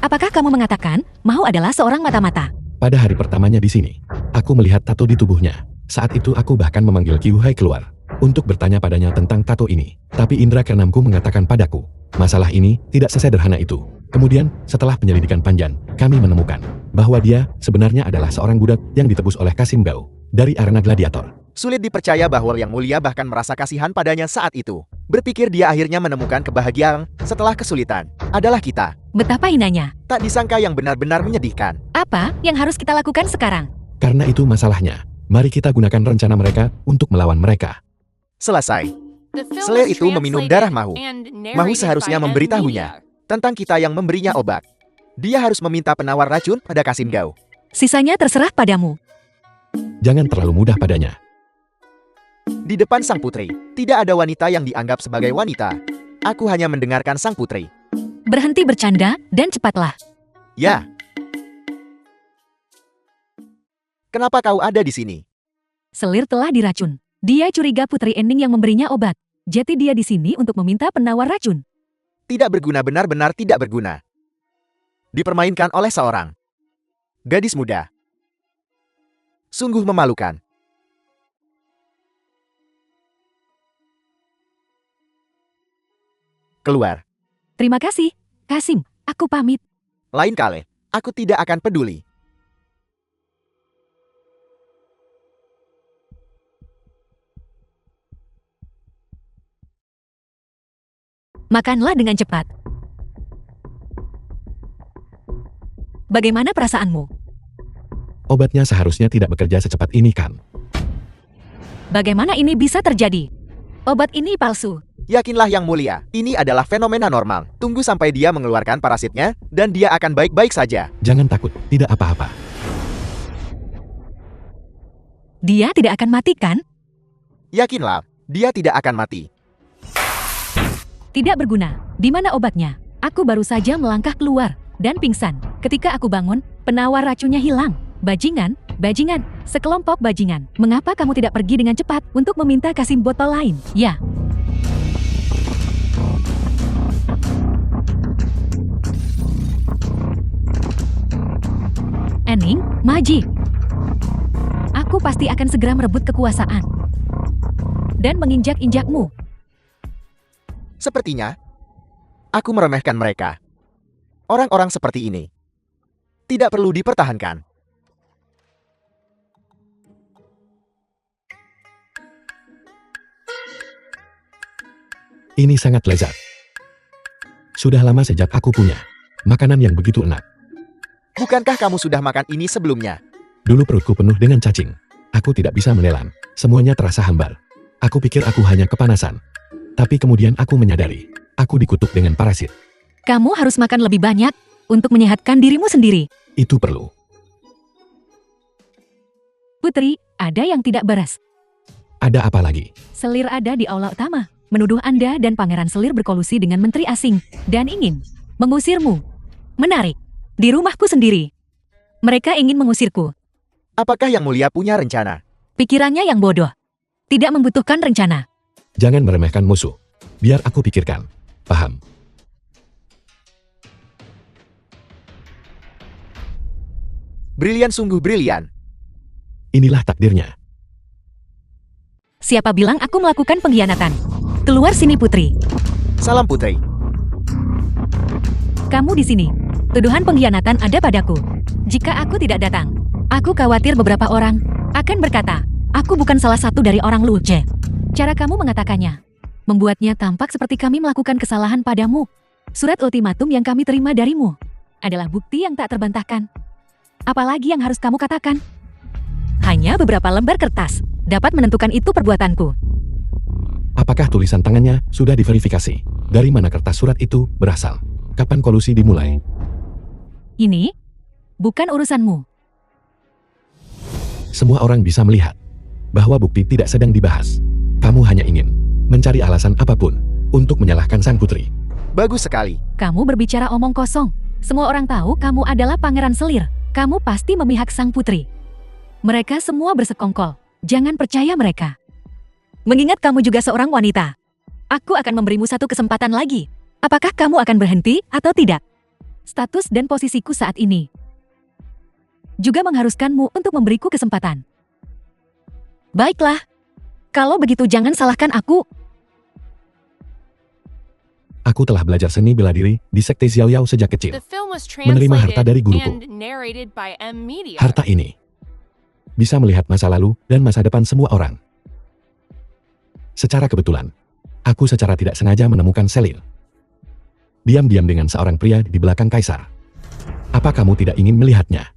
Apakah kamu mengatakan, Mahu adalah seorang mata-mata? Pada hari pertamanya di sini, aku melihat tato di tubuhnya. Saat itu aku bahkan memanggil Qiu Hai keluar untuk bertanya padanya tentang tato ini. Tapi indera keenamku mengatakan padaku, masalah ini tidak sesederhana itu. Kemudian, setelah penyelidikan panjang, kami menemukan bahwa dia sebenarnya adalah seorang budak yang ditebus oleh Kasim Gao dari arena gladiator. Sulit dipercaya bahwa Yang Mulia bahkan merasa kasihan padanya saat itu. Berpikir dia akhirnya menemukan kebahagiaan setelah kesulitan adalah kita. Betapa hinanya. Tak disangka yang benar-benar menyedihkan. Apa yang harus kita lakukan sekarang? Karena itu masalahnya. Mari kita gunakan rencana mereka untuk melawan mereka. Selesai. The film Slayer was itu meminum translated darah Mahu. and Mahu narrated seharusnya by memberitahunya M-Media. tentang kita yang memberinya obat. Dia harus meminta penawar racun pada Kasim Gao. Sisanya terserah padamu. Jangan terlalu mudah padanya. Di depan sang putri, tidak ada wanita yang dianggap sebagai wanita. Aku hanya mendengarkan sang putri. Berhenti bercanda dan cepatlah. Ya. Kenapa kau ada di sini? Selir telah diracun. Dia curiga Putri Enning yang memberinya obat. Jadi dia di sini untuk meminta penawar racun. Tidak berguna, benar-benar tidak berguna. Dipermainkan oleh seorang gadis muda. Sungguh memalukan. Keluar. Terima kasih, Kasim. Aku pamit. Lain kali, aku tidak akan peduli. Makanlah dengan cepat. Bagaimana perasaanmu? Obatnya seharusnya tidak bekerja secepat ini kan? Bagaimana ini bisa terjadi? Obat ini palsu. Yakinlah Yang Mulia, ini adalah fenomena normal. Tunggu sampai dia mengeluarkan parasitnya, dan dia akan baik-baik saja. Jangan takut, tidak apa-apa. Dia tidak akan mati kan? Yakinlah, dia tidak akan mati. Tidak berguna. Di mana obatnya? Aku baru saja melangkah keluar dan pingsan. Ketika aku bangun, penawar racunnya hilang. Bajingan, bajingan, sekelompok bajingan. Mengapa kamu tidak pergi dengan cepat untuk meminta Kasim botol lain? Ya. Enning, Maji. Aku pasti akan segera merebut kekuasaan dan menginjak-injakmu. Sepertinya, aku meremehkan mereka. Orang-orang seperti ini tidak perlu dipertahankan. Ini sangat lezat. Sudah lama sejak aku punya makanan yang begitu enak. Bukankah kamu sudah makan ini sebelumnya? Dulu perutku penuh dengan cacing. Aku tidak bisa menelan. Semuanya terasa hambar. Aku pikir aku hanya kepanasan. Tapi kemudian aku menyadari, aku dikutuk dengan parasit. Kamu harus makan lebih banyak untuk menyehatkan dirimu sendiri. Itu perlu. Putri, ada yang tidak beres. Ada apa lagi? Selir ada di aula utama, menuduh Anda dan Pangeran Selir berkolusi dengan menteri asing dan ingin mengusirmu. Menarik. Di rumahku sendiri. Mereka ingin mengusirku. Apakah Yang Mulia punya rencana? Pikirannya yang bodoh. Tidak membutuhkan rencana. Jangan meremehkan musuh. Biar aku pikirkan. Paham? Brilian, sungguh brilian. Inilah takdirnya. Siapa bilang aku melakukan pengkhianatan? Keluar sini, Putri. Salam Putri. Kamu di sini. Tuduhan pengkhianatan ada padaku. Jika aku tidak datang, aku khawatir beberapa orang akan berkata, aku bukan salah satu dari orang Luce. Cara kamu mengatakannya membuatnya tampak seperti kami melakukan kesalahan padamu. Surat ultimatum yang kami terima darimu adalah bukti yang tak terbantahkan. Apalagi yang harus kamu katakan? Hanya beberapa lembar kertas dapat menentukan itu perbuatanku. Apakah tulisan tangannya sudah diverifikasi? Dari mana kertas surat itu berasal? Kapan kolusi dimulai? Ini bukan urusanmu. Semua orang bisa melihat bahwa bukti tidak sedang dibahas. Kamu hanya ingin mencari alasan apapun untuk menyalahkan sang putri. Bagus sekali. Kamu berbicara omong kosong. Semua orang tahu kamu adalah Pangeran Selir. Kamu pasti memihak sang putri. Mereka semua bersekongkol. Jangan percaya mereka. Mengingat kamu juga seorang wanita. Aku akan memberimu satu kesempatan lagi. Apakah kamu akan berhenti atau tidak? Status dan posisiku saat ini juga mengharuskanmu untuk memberiku kesempatan. Baiklah. Kalau begitu jangan salahkan aku. Aku telah belajar seni bela diri di Sekte Xiao Yao sejak kecil. Menerima harta dari guruku. Harta ini bisa melihat masa lalu dan masa depan semua orang. Secara kebetulan, aku secara tidak sengaja menemukan Selir. Diam-diam dengan seorang pria di belakang kaisar. Apa kamu tidak ingin melihatnya?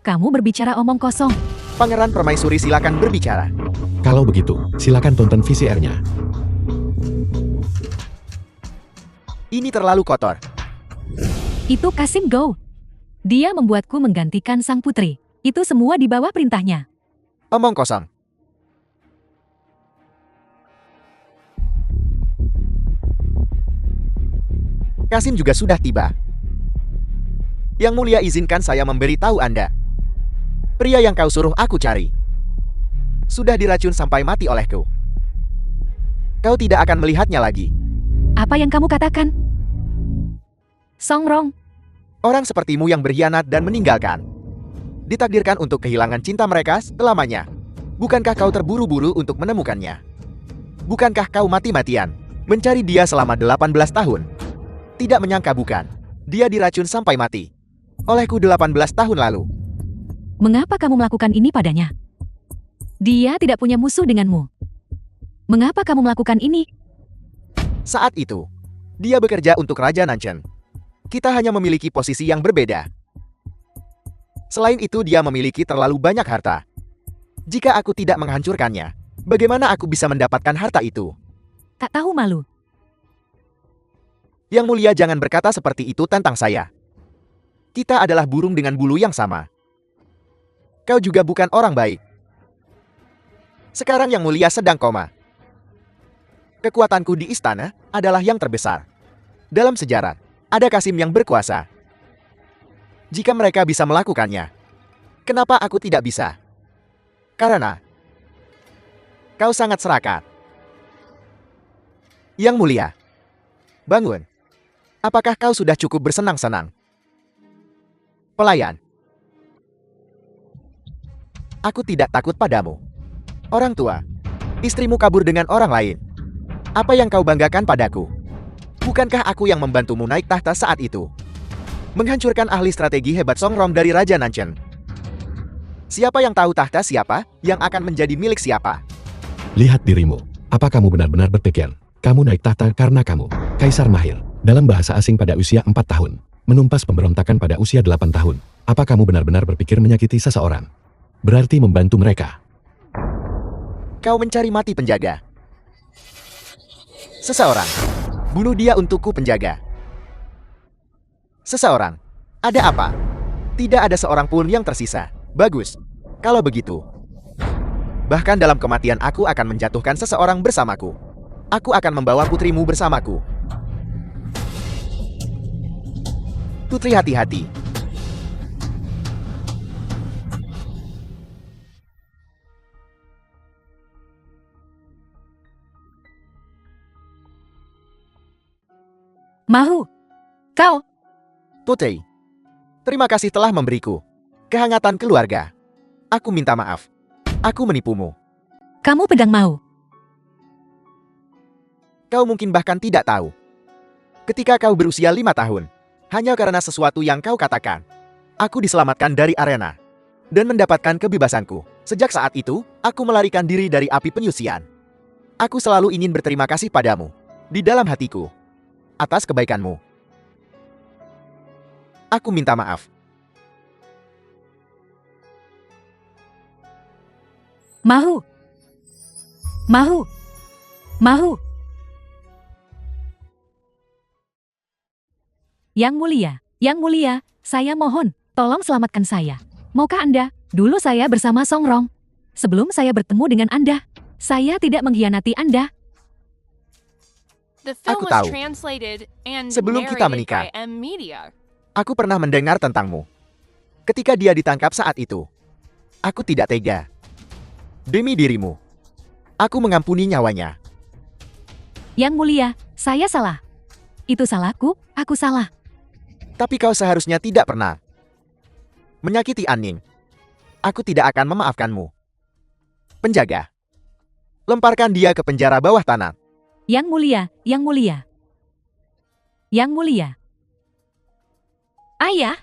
Kamu berbicara omong kosong. Pangeran Permaisuri, silakan berbicara. Kalau begitu, silakan tonton VCR-nya. Ini terlalu kotor. Itu Kasim Go. Dia membuatku menggantikan sang putri. Itu semua di bawah perintahnya. Omong kosong. Kasim juga sudah tiba. Yang Mulia, izinkan saya memberitahu Anda. Pria yang kau suruh aku cari sudah diracun sampai mati olehku. Kau tidak akan melihatnya lagi. Apa yang kamu katakan? Songrong, Orang sepertimu yang berkhianat dan meninggalkan ditakdirkan untuk kehilangan cinta mereka selamanya. Bukankah kau terburu-buru untuk menemukannya? Bukankah kau mati-matian mencari dia selama 18 tahun? Tidak menyangka bukan, dia diracun sampai mati olehku 18 tahun lalu. mengapa kamu melakukan ini padanya? Dia tidak punya musuh denganmu. Mengapa kamu melakukan ini? Saat itu, dia bekerja untuk Raja Nanchen. Kita hanya memiliki posisi yang berbeda. Selain itu, dia memiliki terlalu banyak harta. Jika aku tidak menghancurkannya, bagaimana aku bisa mendapatkan harta itu? Tak tahu malu. Yang Mulia, jangan berkata seperti itu tentang saya. Kita adalah burung dengan bulu yang sama. Kau juga bukan orang baik. Sekarang Yang Mulia sedang koma. Kekuatanku di istana adalah yang terbesar. Dalam sejarah, ada Kasim yang berkuasa. Jika mereka bisa melakukannya, kenapa aku tidak bisa? Karena kau sangat serakah. Yang Mulia, bangun. Apakah kau sudah cukup bersenang-senang? Pelayan, aku tidak takut padamu. Orang tua, istrimu kabur dengan orang lain. Apa yang kau banggakan padaku? Bukankah aku yang membantumu naik tahta saat itu? Menghancurkan ahli strategi hebat Songrong dari Raja Nanchen. Siapa yang tahu tahta siapa yang akan menjadi milik siapa? Lihat dirimu. Apa kamu benar-benar berpikir kamu naik tahta karena kamu kaisar mahir dalam bahasa asing pada usia 4 tahun, menumpas pemberontakan pada usia 8 tahun? Apa kamu benar-benar berpikir menyakiti seseorang berarti membantu mereka? Kau mencari mati penjaga seseorang. Bunuh dia untukku penjaga. Seseorang. Ada apa? Tidak ada seorang pun yang tersisa. Bagus. Kalau begitu, bahkan dalam kematian aku akan menjatuhkan seseorang bersamaku. Aku akan membawa putrimu bersamaku. Putri, hati-hati. Mahu. Kau. Putri, terima kasih telah memberiku kehangatan keluarga. Aku minta maaf. Aku menipumu. Kamu pedang Mahu. Kau mungkin bahkan tidak tahu. Ketika kau berusia 5 tahun, hanya karena sesuatu yang kau katakan, aku diselamatkan dari arena dan mendapatkan kebebasanku. Sejak saat itu, aku melarikan diri dari api penyusian. Aku selalu ingin berterima kasih padamu di dalam hatiku atas kebaikanmu. Aku minta maaf. Mahu. Mahu. Mahu. Yang Mulia, saya mohon, tolong selamatkan saya. Maukah Anda? Dulu saya bersama Songrong. Sebelum saya bertemu dengan Anda, saya tidak mengkhianati Anda. The film Aku was tahu. translated and Sebelum kita narrated menikah, by M Media. aku pernah mendengar tentangmu. Ketika dia ditangkap saat itu, aku tidak tega. Demi dirimu, aku mengampuni nyawanya. Yang Mulia, saya salah. Itu salahku, aku salah. Tapi kau seharusnya tidak pernah menyakiti Aning. Aku tidak akan memaafkanmu. Penjaga, lemparkan dia ke penjara bawah tanah. Yang Mulia, Yang Mulia. Yang Mulia. Ayah.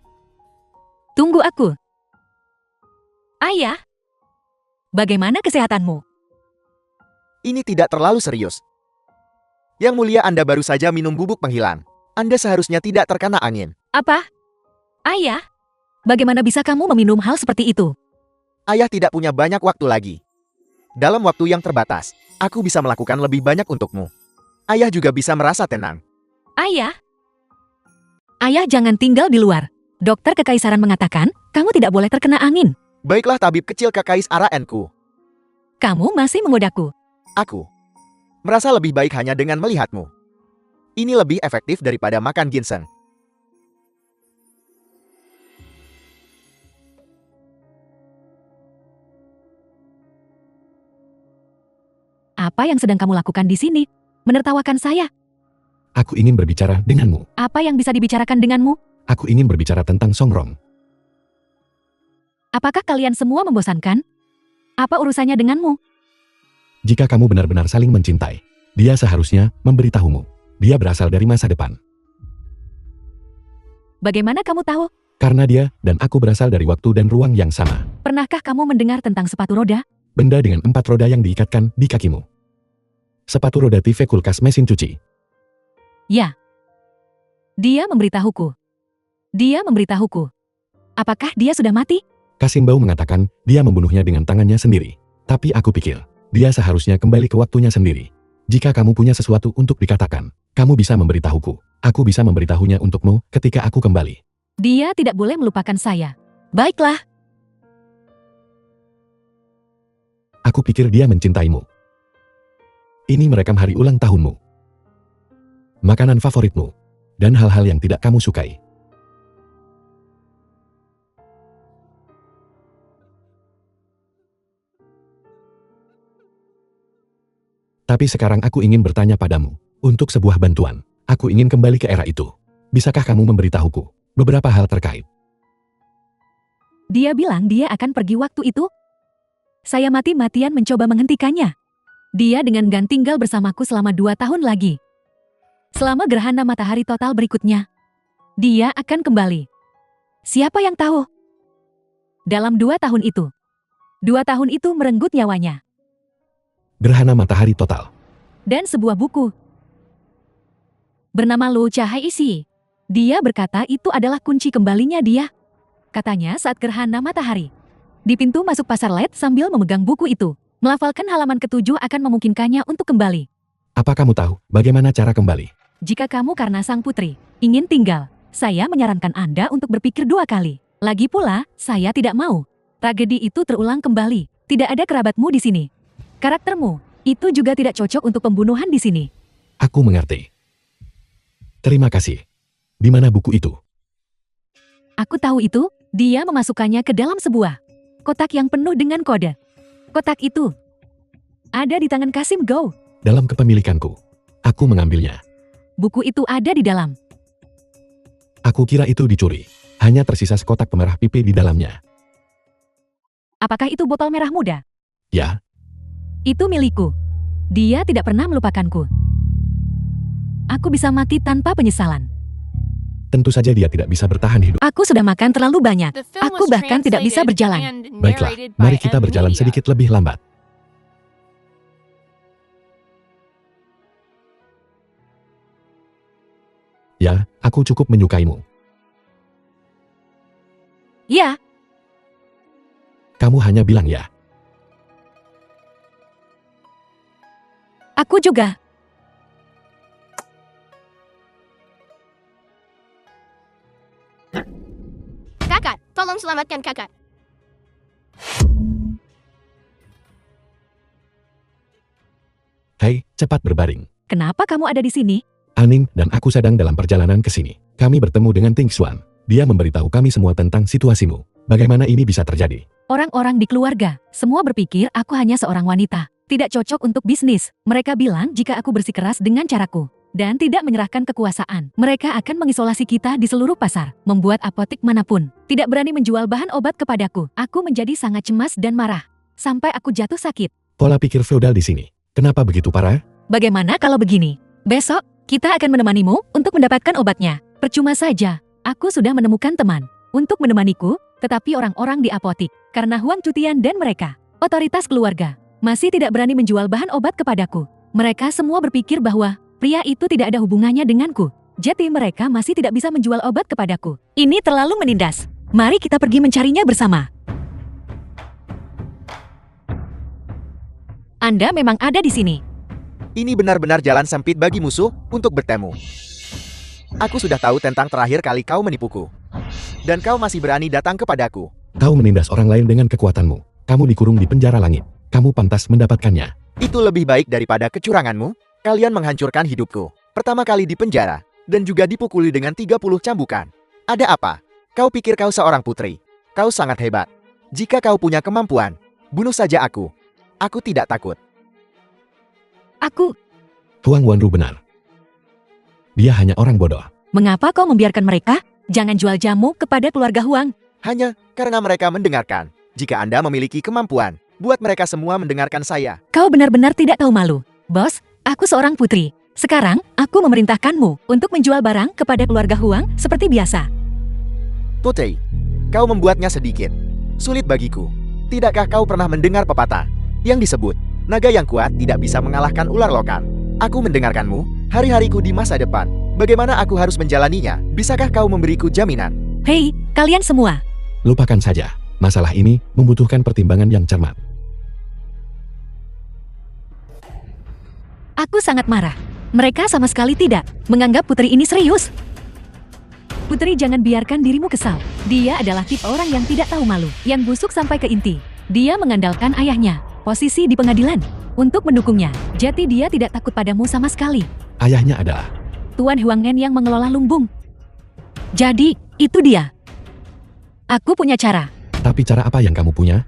Tunggu aku. Ayah. Bagaimana kesehatanmu? Ini tidak terlalu serius. Yang Mulia, Anda baru saja minum bubuk penghilang. Anda seharusnya tidak terkena angin. Apa? Ayah. Bagaimana bisa kamu meminum hal seperti itu? Ayah tidak punya banyak waktu lagi. Dalam waktu yang terbatas, aku bisa melakukan lebih banyak untukmu. Ayah juga bisa merasa tenang. Ayah. Ayah jangan tinggal di luar. Dokter kekaisaran mengatakan, kamu tidak boleh terkena angin. Baiklah, tabib kecil Kekaisaranku. Kamu masih menggodaku. Aku merasa lebih baik hanya dengan melihatmu. Ini lebih efektif daripada makan ginseng. Apa yang sedang kamu lakukan di sini? Menertawakan saya. Aku ingin berbicara denganmu. Apa yang bisa dibicarakan denganmu? Aku ingin berbicara tentang Songrong. Apakah kalian semua membosankan? Apa urusannya denganmu? Jika kamu benar-benar saling mencintai, dia seharusnya memberitahumu. Dia berasal dari masa depan. Bagaimana kamu tahu? Karena dia dan aku berasal dari waktu dan ruang yang sama. Pernahkah kamu mendengar tentang sepatu roda? Benda dengan 4 roda yang diikatkan di kakimu. Sepatu roda TV kulkas mesin cuci. Ya. Dia memberitahuku. Dia memberitahuku. Apakah dia sudah mati? Kasimbau mengatakan dia membunuhnya dengan tangannya sendiri. Tapi aku pikir, dia seharusnya kembali ke waktunya sendiri. Jika kamu punya sesuatu untuk dikatakan, kamu bisa memberitahuku. Aku bisa memberitahunya untukmu ketika aku kembali. Dia tidak boleh melupakan saya. Baiklah. Aku pikir dia mencintaimu. Ini merekam hari ulang tahunmu. Makanan favoritmu. Dan hal-hal yang tidak kamu sukai. Tapi sekarang aku ingin bertanya padamu, untuk sebuah bantuan. Aku ingin kembali ke era itu. Bisakah kamu memberitahuku beberapa hal terkait? Dia bilang dia akan pergi waktu itu. Saya mati-matian mencoba menghentikannya. Dia dengan Gan tinggal bersamaku selama 2 tahun lagi. Selama gerhana matahari total berikutnya, dia akan kembali. Siapa yang tahu? Dalam 2 tahun itu. 2 tahun itu merenggut nyawanya. Gerhana matahari total. Dan sebuah buku. Bernama Lu Cahai Isi. Dia berkata itu adalah kunci kembalinya dia. Katanya saat gerhana matahari. Di pintu masuk pasar LED sambil memegang buku itu. Melafalkan halaman ke-7 akan memungkinkannya untuk kembali. Apa kamu tahu bagaimana cara kembali? Jika kamu karena sang putri ingin tinggal, saya menyarankan Anda untuk berpikir 2 kali. Lagi pula, saya tidak mau. Tragedi itu terulang kembali. Tidak ada kerabatmu di sini. Karaktermu, itu juga tidak cocok untuk pembunuhan di sini. Aku mengerti. Terima kasih. Di mana buku itu? Aku tahu itu, dia memasukkannya ke dalam sebuah kotak yang penuh dengan kode. Kotak itu ada di tangan Kasim Go. Dalam kepemilikanku. Aku mengambilnya. Buku itu ada di dalam. Aku kira itu dicuri. Hanya tersisa sekotak pemerah pipi di dalamnya. Apakah itu botol merah muda? Ya, Itu milikku. Dia tidak pernah melupakanku. Aku bisa mati tanpa penyesalan. tentu saja dia tidak bisa bertahan hidup. Aku sudah makan terlalu banyak. The film Aku was bahkan tidak bisa translated berjalan. and Baiklah, narrated by mari kita M. berjalan Media. sedikit lebih lambat. Ya, aku cukup menyukaimu. Ya, Kamu hanya bilang ya. aku juga. Kakak, tolong selamatkan kakak. Hei, cepat berbaring. Kenapa kamu ada di sini? Aning dan aku sedang dalam perjalanan ke sini. Kami bertemu dengan Ting Xuan. Dia memberitahu kami semua tentang situasimu. Bagaimana ini bisa terjadi? Orang-orang di keluarga, semua berpikir aku hanya seorang wanita. Tidak cocok untuk bisnis. Mereka bilang jika aku bersikeras dengan caraku dan tidak menyerahkan kekuasaan, mereka akan mengisolasi kita di seluruh pasar, membuat apotek manapun tidak berani menjual bahan obat kepadaku. Aku menjadi sangat cemas dan marah, sampai aku jatuh sakit. Pola pikir feodal di sini. Kenapa begitu parah? Bagaimana kalau begini? Besok, kita akan menemanimu untuk mendapatkan obatnya. Percuma saja, aku sudah menemukan teman untuk menemaniku, tetapi orang-orang di apotek, karena Huang Cutian dan mereka, otoritas keluarga, masih tidak berani menjual bahan obat kepadaku. Mereka semua berpikir bahwa pria itu tidak ada hubungannya denganku. Jadi mereka masih tidak bisa menjual obat kepadaku. Ini terlalu menindas. Mari kita pergi mencarinya bersama. Anda memang ada di sini. Ini benar-benar jalan sempit bagi musuh untuk bertemu. Aku sudah tahu tentang terakhir kali kau menipuku. Dan kau masih berani datang kepadaku. Kau menindas orang lain dengan kekuatanmu. Kamu dikurung di penjara langit. Kamu pantas mendapatkannya. Itu lebih baik daripada kecuranganmu. Kalian menghancurkan hidupku. pertama kali di penjara, dan juga dipukuli dengan 30 cambukan. Ada apa? Kau pikir kau seorang putri? Kau sangat hebat. Jika kau punya kemampuan, bunuh saja aku. Aku tidak takut. Aku, Huang Wenru benar. Dia hanya orang bodoh. mengapa kau membiarkan mereka? Jangan jual jamu kepada keluarga Huang. Hanya karena mereka mendengarkan. Jika Anda memiliki kemampuan, buat mereka semua mendengarkan saya. Kau benar-benar tidak tahu malu. Bos, aku seorang putri. Sekarang, aku memerintahkanmu untuk menjual barang kepada keluarga Huang seperti biasa. Putri, kau membuatnya sedikit sulit bagiku. Tidakkah kau pernah mendengar pepatah yang disebut, naga yang kuat tidak bisa mengalahkan ular lokan? Aku mendengarkanmu, hari-hariku di masa depan. Bagaimana aku harus menjalaninya? Bisakah kau memberiku jaminan? Hei, kalian semua. Lupakan saja. Masalah ini membutuhkan pertimbangan yang cermat. Aku sangat marah. Mereka sama sekali tidak menganggap putri ini serius. Putri, jangan biarkan dirimu kesal. Dia adalah tipe orang yang tidak tahu malu, yang busuk sampai ke inti. Dia mengandalkan ayahnya, posisi di pengadilan, untuk mendukungnya. Jadi dia tidak takut padamu sama sekali. Ayahnya adalah Tuan Huangen yang mengelola lumbung. Jadi, itu dia. Aku punya cara. Tapi cara apa yang kamu punya?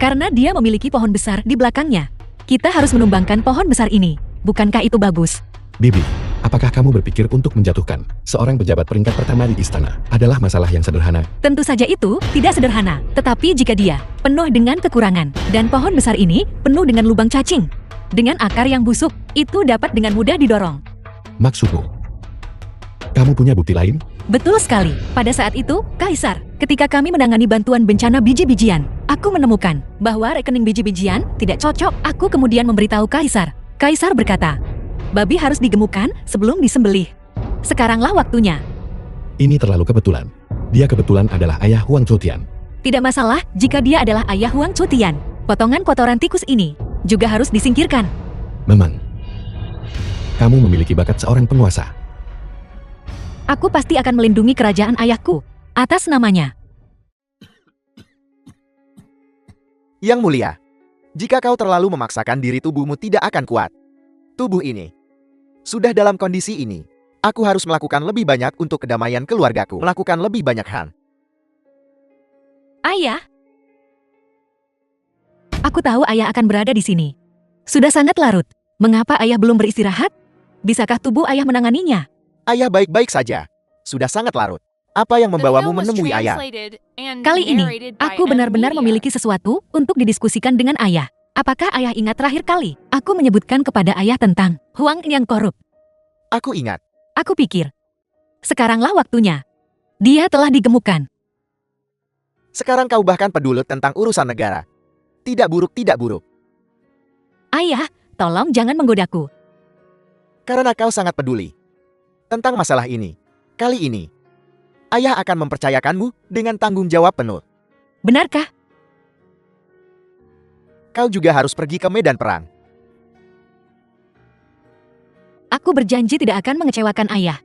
Karena dia memiliki pohon besar di belakangnya. Kita harus menumbangkan pohon besar ini. Bukankah itu bagus? Bibi, apakah kamu berpikir untuk menjatuhkan seorang pejabat peringkat pertama di istana adalah masalah yang sederhana? Tentu saja itu tidak sederhana. Tetapi jika dia penuh dengan kekurangan, dan pohon besar ini penuh dengan lubang cacing, dengan akar yang busuk, itu dapat dengan mudah didorong. Maksudmu? Kamu punya bukti lain? Betul sekali. Pada saat itu, Kaisar, ketika kami menangani bantuan bencana biji-bijian, aku menemukan bahwa rekening biji-bijian tidak cocok. Aku kemudian memberitahu Kaisar. Kaisar berkata, babi harus digemukkan sebelum disembelih. Sekaranglah waktunya. Ini terlalu kebetulan. Dia kebetulan adalah ayah Huang Zhoutian. Tidak masalah jika dia adalah ayah Huang Zhoutian. Potongan kotoran tikus ini juga harus disingkirkan. Memang. Kamu memiliki bakat seorang penguasa. Aku pasti akan melindungi kerajaan ayahku atas namanya. Yang mulia, jika kau terlalu memaksakan diri, tubuhmu tidak akan kuat. Tubuh ini sudah dalam kondisi ini. Aku harus melakukan lebih banyak untuk kedamaian keluargaku. Melakukan lebih banyak hal. Ayah. Aku tahu ayah akan berada di sini. Sudah sangat larut. Mengapa ayah belum beristirahat? Bisakah tubuh ayah menanganinya? Ayah baik-baik saja. Sudah sangat larut. Apa yang membawamu menemui ayah? Kali ini, aku benar-benar memiliki sesuatu untuk didiskusikan dengan ayah. Apakah ayah ingat terakhir kali aku menyebutkan kepada ayah tentang Huang yang korup? Aku ingat. Aku pikir, sekaranglah waktunya. Dia telah digemukkan. Sekarang kau bahkan peduli tentang urusan negara. Tidak buruk, tidak buruk. Ayah, tolong jangan menggodaku. Karena kau sangat peduli tentang masalah ini. Kali ini, ayah akan mempercayakanmu dengan tanggung jawab penuh. Benarkah? Kau juga harus pergi ke medan perang. Aku berjanji tidak akan mengecewakan ayah.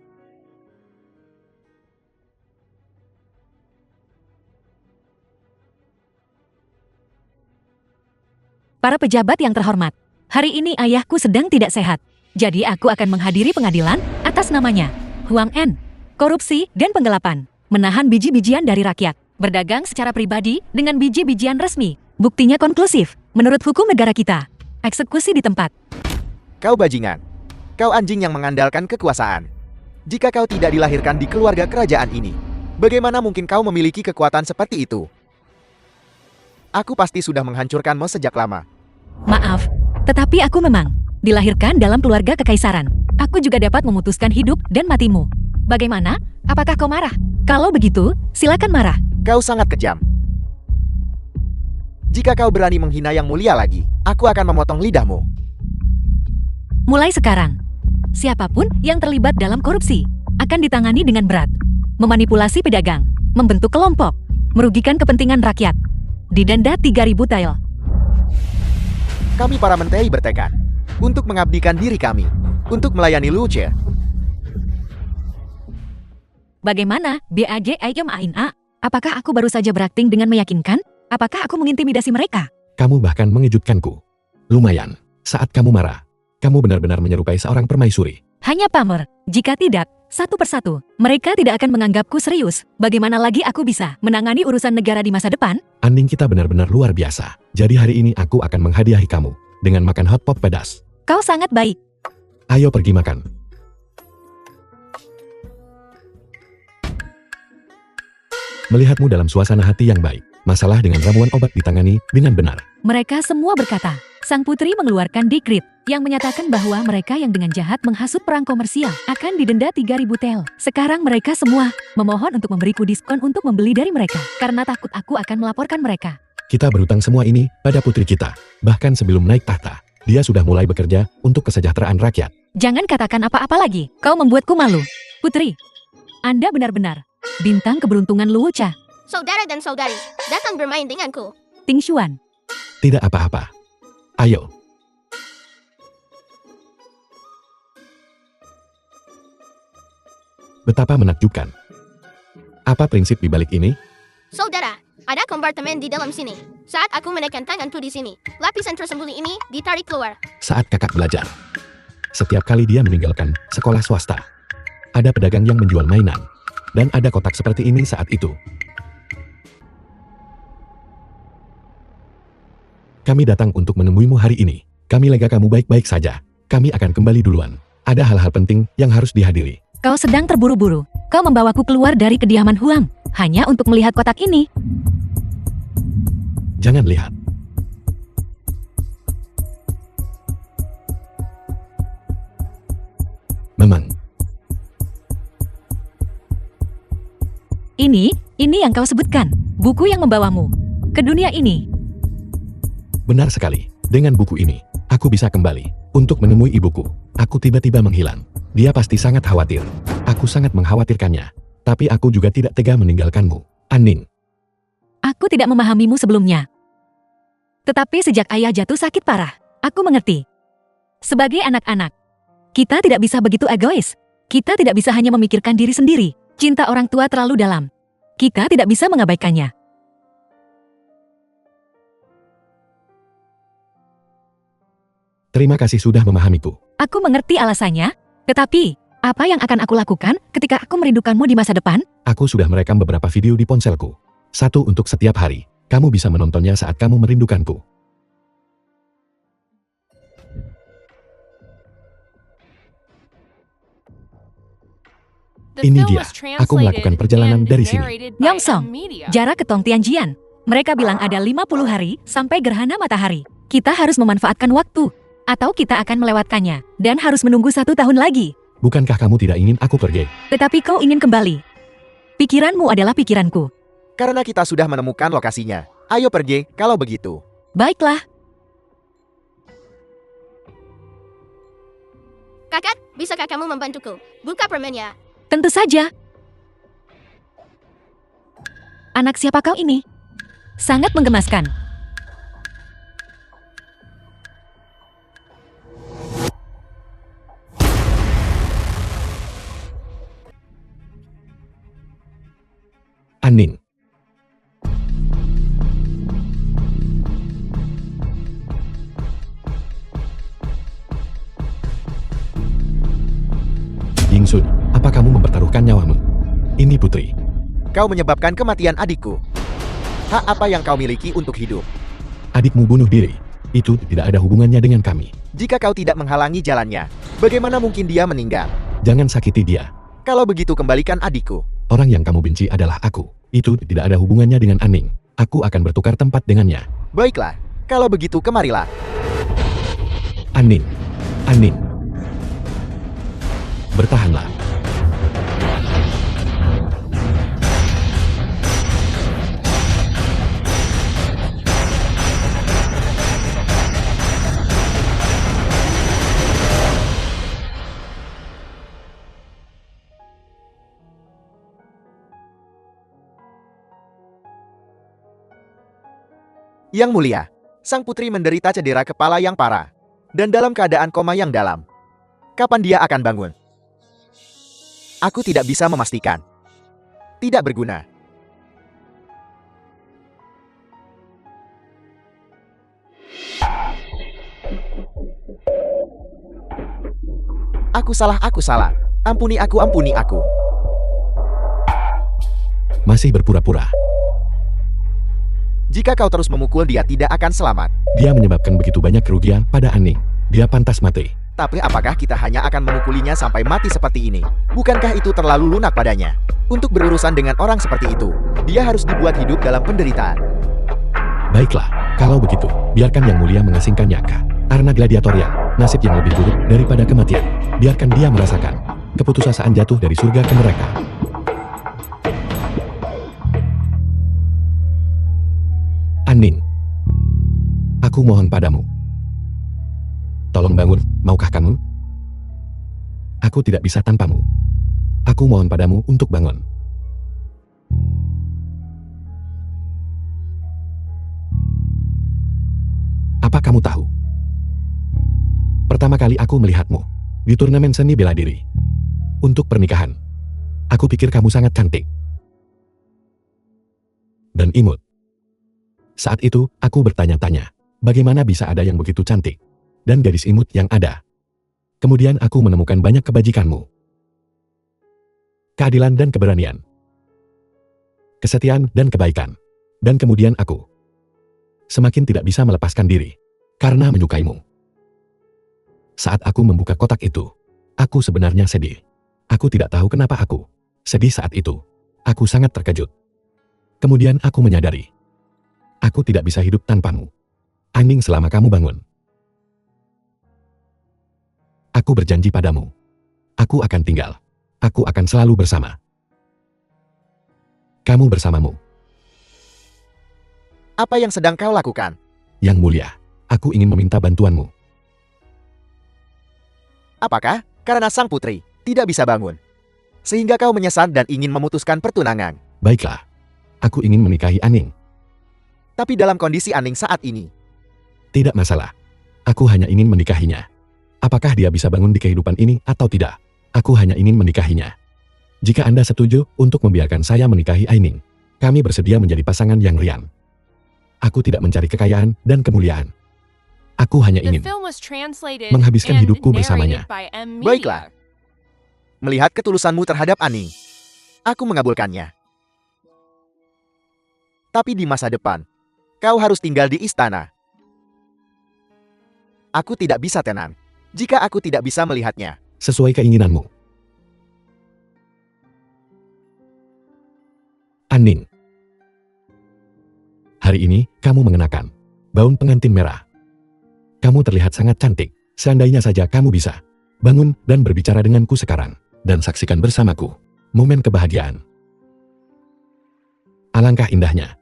Para pejabat yang terhormat, hari ini ayahku sedang tidak sehat. Jadi aku akan menghadiri pengadilan atas namanya. Huang En, korupsi dan penggelapan, menahan biji-bijian dari rakyat, berdagang secara pribadi dengan biji-bijian resmi. Buktinya konklusif, menurut hukum negara kita. Eksekusi di tempat. Kau bajingan. Kau anjing yang mengandalkan kekuasaan. Jika kau tidak dilahirkan di keluarga kerajaan ini, bagaimana mungkin kau memiliki kekuatan seperti itu? Aku pasti sudah menghancurkanmu sejak lama. Maaf, tetapi aku memang dilahirkan dalam keluarga kekaisaran. Aku juga dapat memutuskan hidup dan matimu. Bagaimana? Apakah kau marah? Kalau begitu, silakan marah. Kau sangat kejam. Jika kau berani menghina yang mulia lagi, aku akan memotong lidahmu. Mulai sekarang, siapapun yang terlibat dalam korupsi akan ditangani dengan berat. Memanipulasi pedagang, membentuk kelompok, merugikan kepentingan rakyat. Didenda 3.000 tael. Kami para menteri bertekad untuk mengabdikan diri kami, untuk melayani Luce. Bagaimana, BAJ Ayam Aina? Apakah aku baru saja berakting dengan meyakinkan? Apakah aku mengintimidasi mereka? Kamu bahkan mengejutkanku. Lumayan. Saat kamu marah, Kamu benar-benar menyerupai seorang permaisuri. Hanya pamer. Jika tidak, satu persatu, mereka tidak akan menganggapku serius. Bagaimana lagi aku bisa menangani urusan negara di masa depan? Anding kita benar-benar luar biasa. Jadi hari ini aku akan menghadiahi kamu dengan makan hotpot pedas. Kau sangat baik. Ayo pergi makan. Melihatmu dalam suasana hati yang baik, masalah dengan ramuan obat ditangani dengan benar. Mereka semua berkata, sang putri mengeluarkan dekrit yang menyatakan bahwa mereka yang dengan jahat menghasut perang komersial akan didenda 3.000 tel. Sekarang mereka semua memohon untuk memberiku diskon untuk membeli dari mereka karena takut aku akan melaporkan mereka. Kita berutang semua ini pada putri kita. Bahkan sebelum naik tahta, dia sudah mulai bekerja untuk kesejahteraan rakyat. Jangan katakan apa-apa lagi, kau membuatku malu. Putri, Anda benar-benar bintang keberuntungan Luocha. Saudara dan saudari, datang bermain denganku. Ting Xuan. Tidak apa-apa. Ayo. Betapa menakjubkan. Apa prinsip di balik ini? Saudara, ada kompartemen di dalam sini. Saat aku menekan tanganku di sini, lapisan tersembunyi ini ditarik keluar. Saat kakak belajar. Setiap kali dia meninggalkan sekolah swasta, ada pedagang yang menjual mainan. Dan ada kotak seperti ini saat itu. Kami datang untuk menemuimu hari ini. Kami lega kamu baik-baik saja. Kami akan kembali duluan. Ada hal-hal penting yang harus dihadiri. Kau sedang terburu-buru. Kau membawaku keluar dari kediaman Huang hanya untuk melihat kotak ini. Jangan lihat. Memang. Ini yang kau sebutkan. Buku yang membawamu ke dunia ini. Benar sekali. Dengan buku ini, aku bisa kembali untuk menemui ibuku. Aku tiba-tiba menghilang. Dia pasti sangat khawatir. Aku sangat mengkhawatirkannya. Tapi aku juga tidak tega meninggalkanmu, Anding. Aku tidak memahamimu sebelumnya. Tetapi sejak ayah jatuh sakit parah, aku mengerti. Sebagai anak-anak, kita tidak bisa begitu egois. Kita tidak bisa hanya memikirkan diri sendiri. Cinta orang tua terlalu dalam. Kita tidak bisa mengabaikannya. Terima kasih sudah memahamiku. Aku mengerti alasannya, tetapi apa yang akan aku lakukan ketika aku merindukanmu di masa depan? Aku sudah merekam beberapa video di ponselku. Satu untuk setiap hari. Kamu bisa menontonnya saat kamu merindukanku. The Ini film dia. was Aku melakukan translated perjalanan and dari sini. narrated by Nyongsong, Media. jarak ke Tongtianjian. Mereka bilang ada 50 hari sampai gerhana matahari. Kita harus memanfaatkan waktu. Atau kita akan melewatkannya. Dan harus menunggu 1 tahun lagi. Bukankah kamu tidak ingin aku pergi? Tetapi kau ingin kembali. Pikiranmu adalah pikiranku. Karena kita sudah menemukan lokasinya. Ayo pergi, kalau begitu. Baiklah, Kakak, bisakah kamu membantuku? Buka permennya. tentu saja. Anak siapa kau ini? Sangat menggemaskan. Anding. Yingsun, apa kamu mempertaruhkan nyawamu? Ini putri. Kau menyebabkan kematian adikku. Hak apa yang kau miliki untuk hidup? Adikmu bunuh diri. Itu tidak ada hubungannya dengan kami. Jika kau tidak menghalangi jalannya, bagaimana mungkin dia meninggal? Jangan sakiti dia. Kalau begitu kembalikan adikku. Orang yang kamu benci adalah aku. Itu tidak ada hubungannya dengan Aning. Aku akan bertukar tempat dengannya. Baiklah, kalau begitu kemarilah. Aning. Aning. Bertahanlah. Yang mulia, sang putri menderita cedera kepala yang parah. Dan dalam keadaan koma yang dalam. Kapan dia akan bangun? Aku tidak bisa memastikan. Tidak berguna. Aku salah. Ampuni aku. Masih berpura-pura. Jika kau terus memukul dia tidak akan selamat. Dia menyebabkan begitu banyak kerugian pada Aning. Dia pantas mati. Tapi apakah kita hanya akan memukulinya sampai mati seperti ini? Bukankah itu terlalu lunak padanya? Untuk berurusan dengan orang seperti itu, dia harus dibuat hidup dalam penderitaan. Baiklah, kalau begitu, biarkan Yang Mulia mengasingkan Yaka. Karena gladiatorial, nasib yang lebih buruk daripada kematian. Biarkan dia merasakan keputusasaan jatuh dari surga ke neraka. Aning, aku mohon padamu. Tolong bangun, maukah kamu? Aku tidak bisa tanpamu. Aku mohon padamu untuk bangun. Apa kamu tahu? Pertama kali aku melihatmu di turnamen seni bela diri untuk pernikahan. Aku pikir kamu sangat cantik dan imut. Saat itu, aku bertanya-tanya, bagaimana bisa ada yang begitu cantik dan gadis imut yang ada. Kemudian aku menemukan banyak kebajikanmu. Keadilan dan keberanian. Kesetiaan dan kebaikan. Dan kemudian aku semakin tidak bisa melepaskan diri karena menyukaimu. Saat aku membuka kotak itu, aku sebenarnya sedih. Aku tidak tahu kenapa aku sedih saat itu. Aku sangat terkejut. Kemudian aku menyadari, aku tidak bisa hidup tanpamu. Aning, selama kamu bangun, aku berjanji padamu, aku akan tinggal. Aku akan selalu bersama. Kamu bersamamu. Apa yang sedang kau lakukan? Yang Mulia, aku ingin meminta bantuanmu. Apakah karena sang putri tidak bisa bangun, sehingga kau menyesal dan ingin memutuskan pertunangan? Baiklah, aku ingin menikahi Aning. Tapi dalam kondisi Aning saat ini, Tidak masalah. Aku hanya ingin menikahinya. Apakah dia bisa bangun di kehidupan ini atau tidak? Aku hanya ingin menikahinya. Jika Anda setuju untuk membiarkan saya menikahi Aning, kami bersedia menjadi pasangan yang riang. Aku tidak mencari kekayaan dan kemuliaan. Aku hanya The ingin film was translated menghabiskan and hidupku narrated bersamanya. by M. Baiklah. Media. melihat ketulusanmu terhadap Aning, aku mengabulkannya. Tapi di masa depan, kau harus tinggal di istana. Aku tidak bisa tenang jika aku tidak bisa melihatnya. Sesuai keinginanmu. Aning. Hari ini, kamu mengenakan gaun pengantin merah. Kamu terlihat sangat cantik. Seandainya saja kamu bisa bangun dan berbicara denganku sekarang, dan saksikan bersamaku momen kebahagiaan. Alangkah indahnya.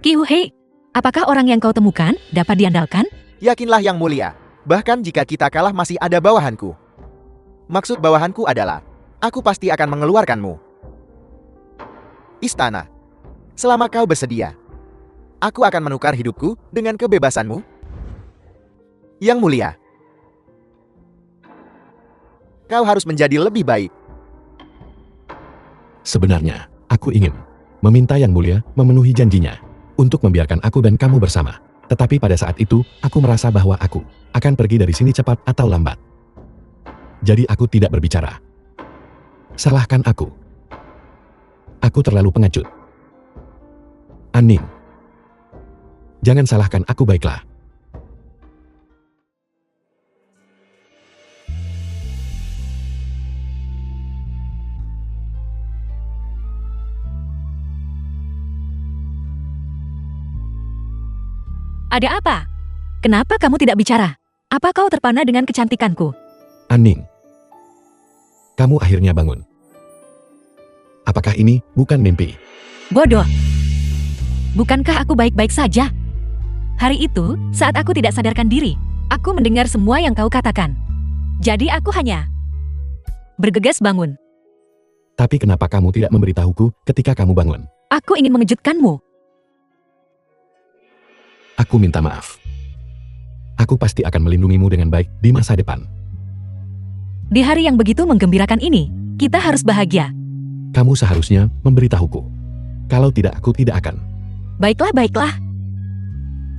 Qiu Hei, apakah orang yang kau temukan dapat diandalkan? Yakinlah Yang Mulia, bahkan jika kita kalah masih ada bawahanku. Maksud bawahanku adalah, aku pasti akan mengeluarkanmu. Istana, selama kau bersedia, aku akan menukar hidupku dengan kebebasanmu. Yang Mulia, kau harus menjadi lebih baik. Sebenarnya, aku ingin meminta Yang Mulia memenuhi janjinya untuk membiarkan aku dan kamu bersama. Tetapi pada saat itu, aku merasa bahwa aku akan pergi dari sini cepat atau lambat. Jadi aku tidak berbicara. Salahkan aku. Aku terlalu pengecut. Aning. Jangan salahkan aku, baiklah. Ada apa? Kenapa kamu tidak bicara? Apa kau terpana dengan kecantikanku? Aning. Kamu akhirnya bangun. Apakah ini bukan mimpi? Bodoh. Bukankah aku baik-baik saja? Hari itu, saat aku tidak sadarkan diri, aku mendengar semua yang kau katakan. Jadi aku hanya bergegas bangun. Tapi kenapa kamu tidak memberitahuku ketika kamu bangun? Aku ingin mengejutkanmu. Aku minta maaf. Aku pasti akan melindungimu dengan baik di masa depan. Di hari yang begitu menggembirakan ini, kita harus bahagia. Kamu seharusnya memberitahuku. Kalau tidak, aku tidak akan. Baiklah, baiklah.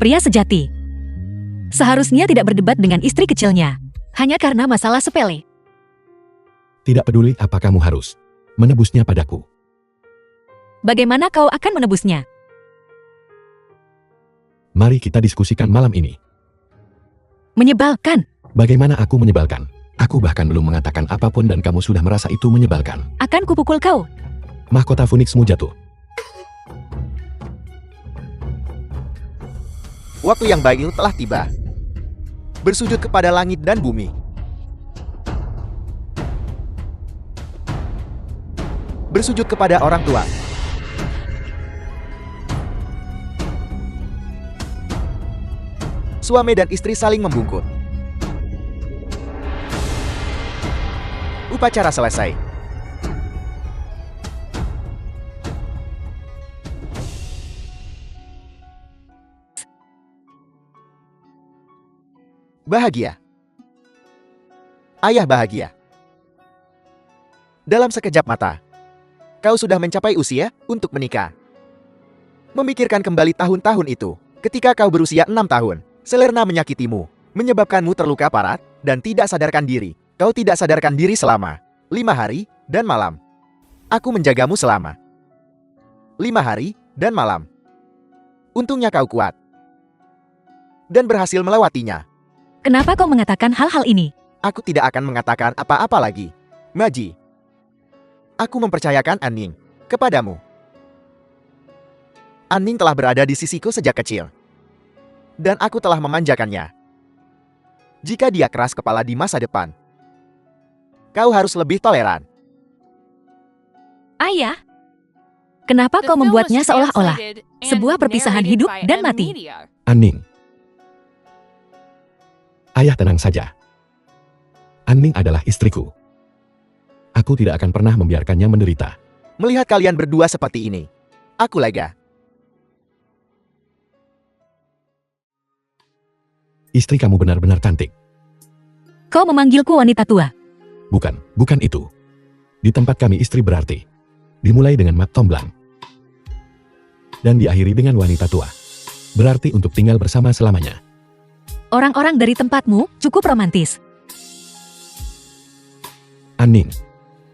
Pria sejati. Seharusnya tidak berdebat dengan istri kecilnya. Hanya karena masalah sepele. Tidak peduli apa kamu harus menebusnya padaku. Bagaimana kau akan menebusnya? Mari kita diskusikan malam ini. Menyebalkan. Bagaimana aku menyebalkan? Aku bahkan belum mengatakan apapun dan kamu sudah merasa itu menyebalkan. Akan kupukul kau. Mahkota Phoenixmu jatuh. Waktu yang baik telah tiba. Bersujud kepada langit dan bumi. Bersujud kepada orang tua. Suami dan istri saling membungkuk. Upacara selesai. Bahagia. Ayah bahagia. Dalam sekejap mata, kau sudah mencapai usia untuk menikah. Memikirkan kembali tahun-tahun itu, ketika kau berusia 6 tahun, Selerna menyakitimu, menyebabkanmu terluka parah, dan tidak sadarkan diri. Kau tidak sadarkan diri selama 5 hari dan malam. Aku menjagamu selama 5 hari dan malam. Untungnya kau kuat dan berhasil melewatinya. Kenapa kau mengatakan hal-hal ini? Aku tidak akan mengatakan apa-apa lagi, Maji. Aku mempercayakan Anning kepadamu. Anning telah berada di sisiku sejak kecil. Dan aku telah memanjakannya. Jika dia keras kepala di masa depan, kau harus lebih toleran. Ayah, kenapa kau membuatnya seolah-olah sebuah perpisahan hidup dan mati? Anning. Ayah tenang saja. Anning adalah istriku. Aku tidak akan pernah membiarkannya menderita. Melihat kalian berdua seperti ini, aku lega. Istri kamu benar-benar cantik. Kau memanggilku wanita tua. Bukan itu. Di tempat kami istri berarti. Dimulai dengan mat tomblang. Dan diakhiri dengan wanita tua. Berarti untuk tinggal bersama selamanya. Orang-orang dari tempatmu cukup romantis. Anning,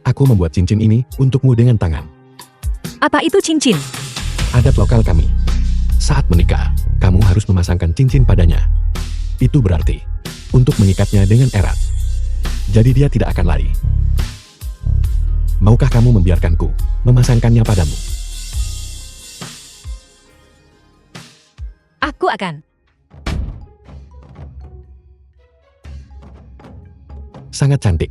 aku membuat cincin ini untukmu dengan tangan. Apa itu cincin? Adat lokal kami. Saat menikah, kamu harus memasangkan cincin padanya. Itu berarti untuk mengikatnya dengan erat. Jadi dia tidak akan lari. Maukah kamu membiarkanku memasangkannya padamu? Aku akan. Sangat cantik.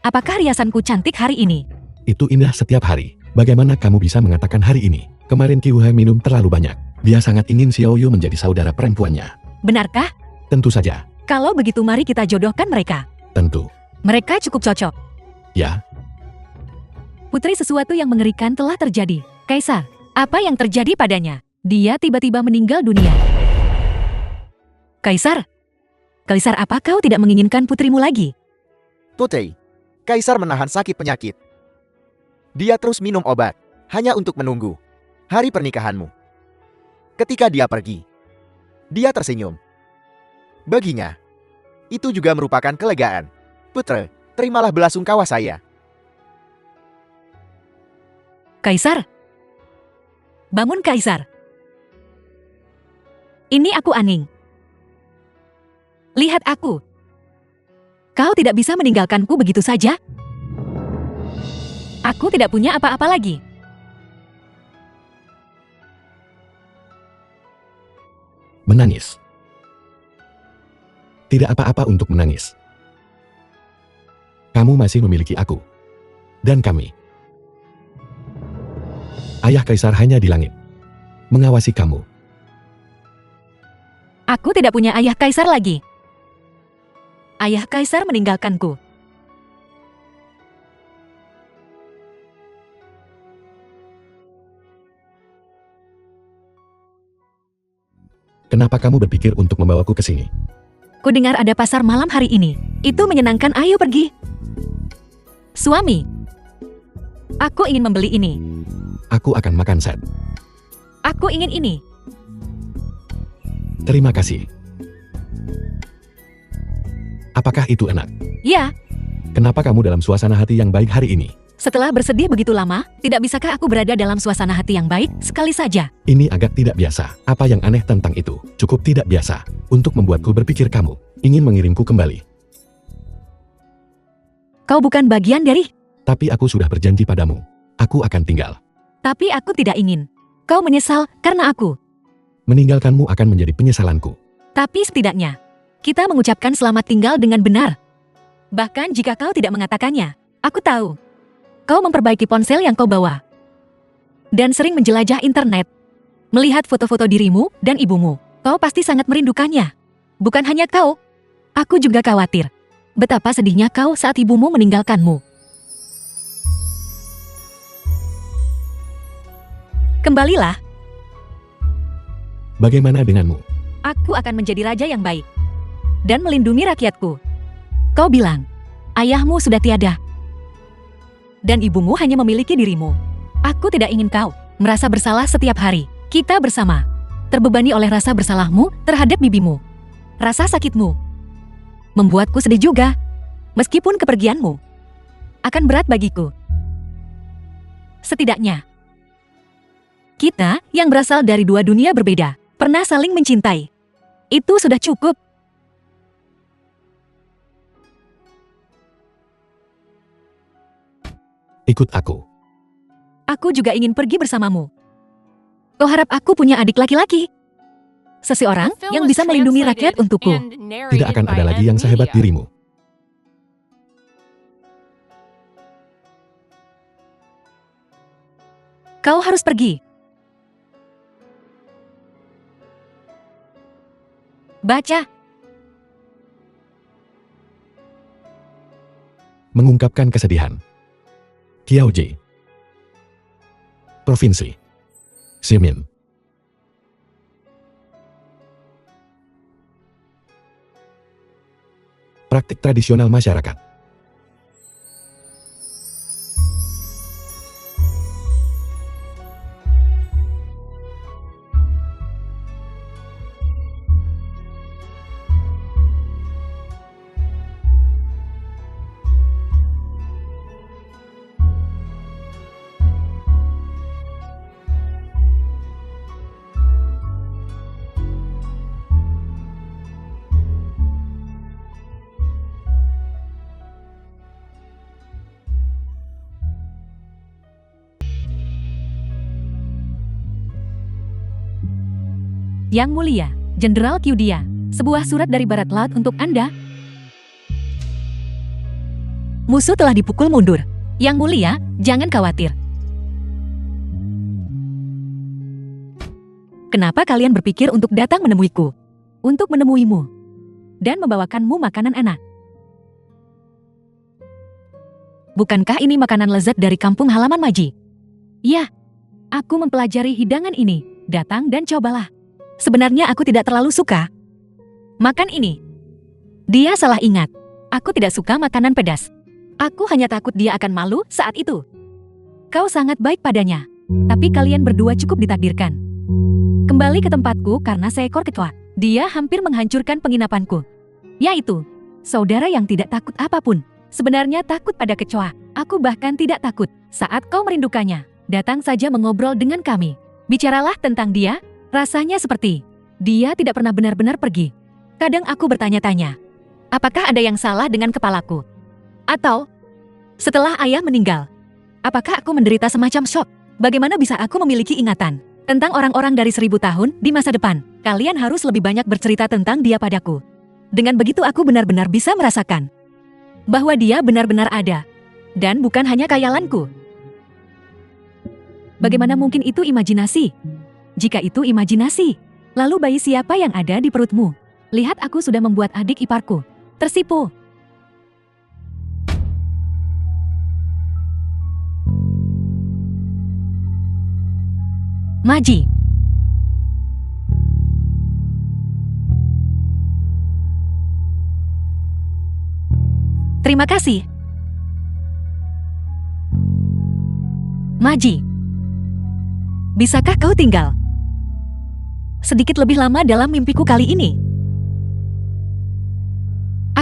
Apakah riasanku cantik hari ini? Itu indah setiap hari. Bagaimana kamu bisa mengatakan hari ini? Kemarin Qiuhai minum terlalu banyak. Dia sangat ingin Xiaoyu menjadi saudara perempuannya. Benarkah? Tentu saja. Kalau begitu mari kita jodohkan mereka. Tentu. Mereka cukup cocok. Ya, Putri, sesuatu yang mengerikan telah terjadi. Kaisar, apa yang terjadi padanya? Dia tiba-tiba meninggal dunia. Kaisar? Kaisar, apa kau tidak menginginkan putrimu lagi? Putri, Kaisar menahan sakit penyakit. Dia terus minum obat, hanya untuk menunggu hari pernikahanmu. Ketika dia pergi, dia tersenyum. Baginya, itu juga merupakan kelegaan. Putra, terimalah belasungkawa saya. Kaisar? Bangun, Kaisar. Ini aku, Anning. Lihat aku. Kau tidak bisa meninggalkanku begitu saja. Aku tidak punya apa-apa lagi. menangis. Tidak apa-apa untuk menangis. Kamu masih memiliki aku. Dan kami. Ayah Kaisar hanya di langit. Mengawasi kamu. Aku tidak punya ayah Kaisar lagi. Ayah Kaisar meninggalkanku. Kenapa kamu berpikir untuk membawaku ke sini? Kudengar ada pasar malam hari ini. Itu menyenangkan, ayo pergi. Suami. Aku ingin membeli ini. Aku akan makan set. Aku ingin ini. Terima kasih. Apakah itu enak? Ya, Kenapa kamu dalam suasana hati yang baik hari ini? setelah bersedih begitu lama, tidak bisakah aku berada dalam suasana hati yang baik sekali saja? Ini agak tidak biasa. Apa yang aneh tentang itu? Cukup tidak biasa. Untuk membuatku berpikir kamu ingin mengirimku kembali. Kau bukan bagian dari, Tapi aku sudah berjanji padamu. Aku akan tinggal. tapi aku tidak ingin. Kau menyesal karena aku. Meninggalkanmu akan menjadi penyesalanku. Tapi setidaknya, kita mengucapkan selamat tinggal dengan benar. Bahkan jika kau tidak mengatakannya, aku tahu. Kau memperbaiki ponsel yang kau bawa. Dan sering menjelajah internet. Melihat foto-foto dirimu dan ibumu. Kau pasti sangat merindukannya. Bukan hanya kau. Aku juga khawatir. Betapa sedihnya kau saat ibumu meninggalkanmu. Kembalilah, Bagaimana denganmu? aku akan menjadi raja yang baik. Dan melindungi rakyatku. Kau bilang, ayahmu sudah tiada. Dan ibumu hanya memiliki dirimu. Aku tidak ingin kau merasa bersalah setiap hari. Kita bersama, terbebani oleh rasa bersalahmu terhadap bibimu. Rasa sakitmu membuatku sedih juga. Meskipun kepergianmu akan berat bagiku. Setidaknya, kita yang berasal dari dua dunia berbeda, pernah saling mencintai. Itu sudah cukup. Ikut aku. Aku juga ingin pergi bersamamu. Kau harap aku punya adik laki-laki? Seseorang The film yang was bisa melindungi rakyat translated untukku. and narrated Tidak akan by ada lagi Ed yang sehebat Media. dirimu. Kau harus pergi. Baca. Mengungkapkan kesedihan. Qiaoji. Provinsi. Xiamen. Praktik tradisional masyarakat. Yang Mulia, Jenderal Qiudia, sebuah surat dari Barat Laut untuk Anda. Musuh telah dipukul mundur. Yang Mulia, jangan khawatir. Kenapa kalian berpikir untuk datang menemuiku? Untuk menemuimu. Dan membawakanmu makanan enak. Bukankah ini makanan lezat dari kampung halaman Maji? Ya, aku mempelajari hidangan ini. Datang dan cobalah. Sebenarnya aku tidak terlalu suka makan ini. Dia salah ingat. Aku tidak suka makanan pedas. Aku hanya takut dia akan malu saat itu. Kau sangat baik padanya. Tapi kalian berdua cukup ditakdirkan. Kembali ke tempatku karena seekor kecoa. Dia hampir menghancurkan penginapanku. Yaitu, saudara yang tidak takut apapun. Sebenarnya takut pada kecoa. Aku bahkan tidak takut. Saat kau merindukannya, datang saja mengobrol dengan kami. Bicaralah tentang dia. Rasanya seperti dia tidak pernah benar-benar pergi. Kadang aku bertanya-tanya, apakah ada yang salah dengan kepalaku? Atau, setelah ayah meninggal, apakah aku menderita semacam shock? Bagaimana bisa aku memiliki ingatan tentang orang-orang dari 1000 tahun di masa depan? Kalian harus lebih banyak bercerita tentang dia padaku. Dengan begitu aku benar-benar bisa merasakan bahwa dia benar-benar ada. Dan bukan hanya khayalanku. Bagaimana mungkin itu imajinasi? Jika itu imajinasi, lalu bayi siapa yang ada di perutmu? Lihat, aku sudah membuat adik iparku tersipu. Maji. Terima kasih. Maji. Bisakah kau tinggal sedikit lebih lama dalam mimpiku kali ini?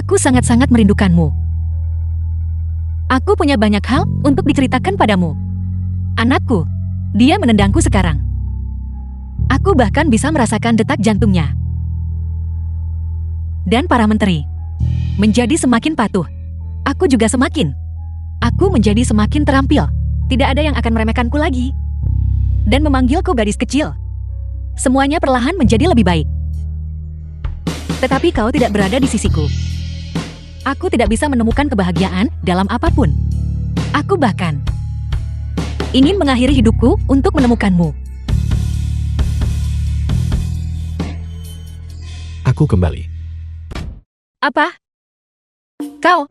Aku sangat-sangat merindukanmu. Aku punya banyak hal untuk diceritakan padamu. Anakku, dia menendangku sekarang. Aku bahkan bisa merasakan detak jantungnya. Dan para menteri menjadi semakin patuh. Aku juga semakin. Aku menjadi semakin terampil. Tidak ada yang akan meremehkanku lagi. Dan memanggilku gadis kecil. Semuanya perlahan menjadi lebih baik. Tetapi kau tidak berada di sisiku. Aku tidak bisa menemukan kebahagiaan dalam apapun. Aku bahkan ingin mengakhiri hidupku untuk menemukanmu. Aku kembali. Apa? Kau?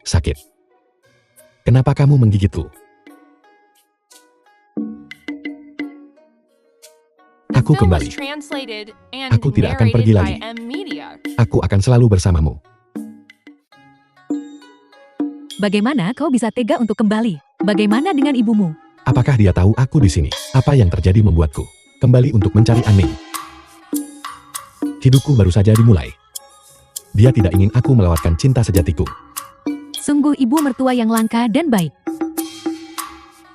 Sakit. Kenapa kamu menggigitku? Aku kembali. Aku tidak akan pergi lagi. Aku akan selalu bersamamu. Bagaimana kau bisa tega untuk kembali? Bagaimana dengan ibumu? Apakah dia tahu aku di sini? Apa yang terjadi membuatku kembali untuk mencari Anming? Hidupku baru saja dimulai. Dia tidak ingin aku melewatkan cinta sejatiku. Sungguh ibu mertua yang langka dan baik.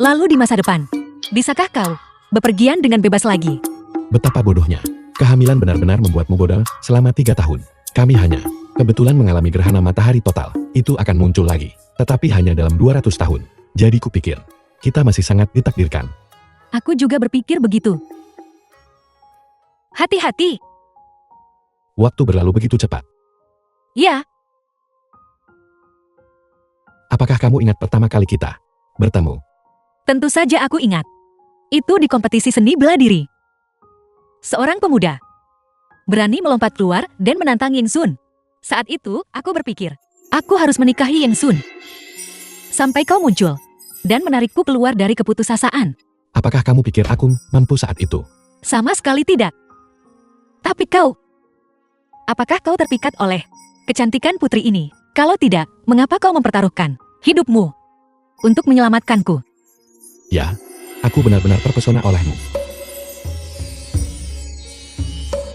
Lalu di masa depan, bisakah kau bepergian dengan bebas lagi? Betapa bodohnya. Kehamilan benar-benar membuatmu bodoh selama 3 tahun. Kami hanya kebetulan mengalami gerhana matahari total. Itu akan muncul lagi. Tetapi hanya dalam 200 tahun. Jadi kupikir, kita masih sangat ditakdirkan. Aku juga berpikir begitu. Hati-hati. Waktu berlalu begitu cepat. Ya, Apakah kamu ingat pertama kali kita bertemu? tentu saja aku ingat. Itu di kompetisi seni bela diri. Seorang pemuda berani melompat keluar dan menantang Ying Sun. Saat itu, aku berpikir, aku harus menikahi Ying Sun. Sampai kau muncul dan menarikku keluar dari keputusasaan. Apakah kamu pikir aku mampu saat itu? Sama sekali tidak. Tapi kau, apakah kau terpikat oleh kecantikan putri ini? Kalau tidak, mengapa kau mempertaruhkan hidupmu untuk menyelamatkanku? Ya, aku benar-benar terpesona olehmu.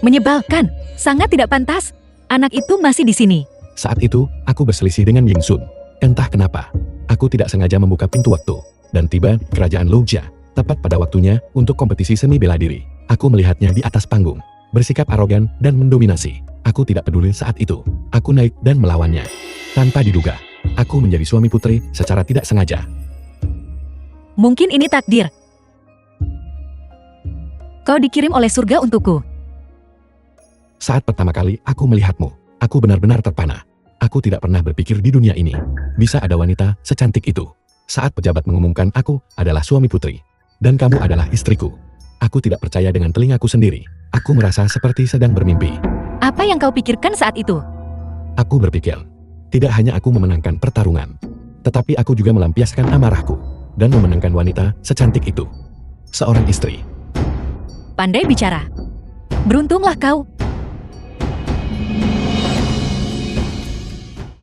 Menyebalkan, sangat tidak pantas. Anak itu masih di sini. Saat itu, aku berselisih dengan Ying Sun. Entah kenapa, aku tidak sengaja membuka pintu waktu dan tiba di kerajaan Loujia, tepat pada waktunya untuk kompetisi seni bela diri. Aku melihatnya di atas panggung, bersikap arogan dan mendominasi. Aku tidak peduli saat itu. Aku naik dan melawannya. Tanpa diduga, aku menjadi suami putri secara tidak sengaja. Mungkin ini takdir. Kau dikirim oleh surga untukku. Saat pertama kali aku melihatmu, aku benar-benar terpana. Aku tidak pernah berpikir di dunia ini bisa ada wanita secantik itu. Saat pejabat mengumumkan aku adalah suami putri, dan kamu adalah istriku, aku tidak percaya dengan telingaku sendiri. Aku merasa seperti sedang bermimpi. Apa yang kau pikirkan saat itu? Aku berpikir, tidak hanya aku memenangkan pertarungan, tetapi aku juga melampiaskan amarahku dan memenangkan wanita secantik itu. Seorang istri. Pandai bicara. Beruntunglah kau.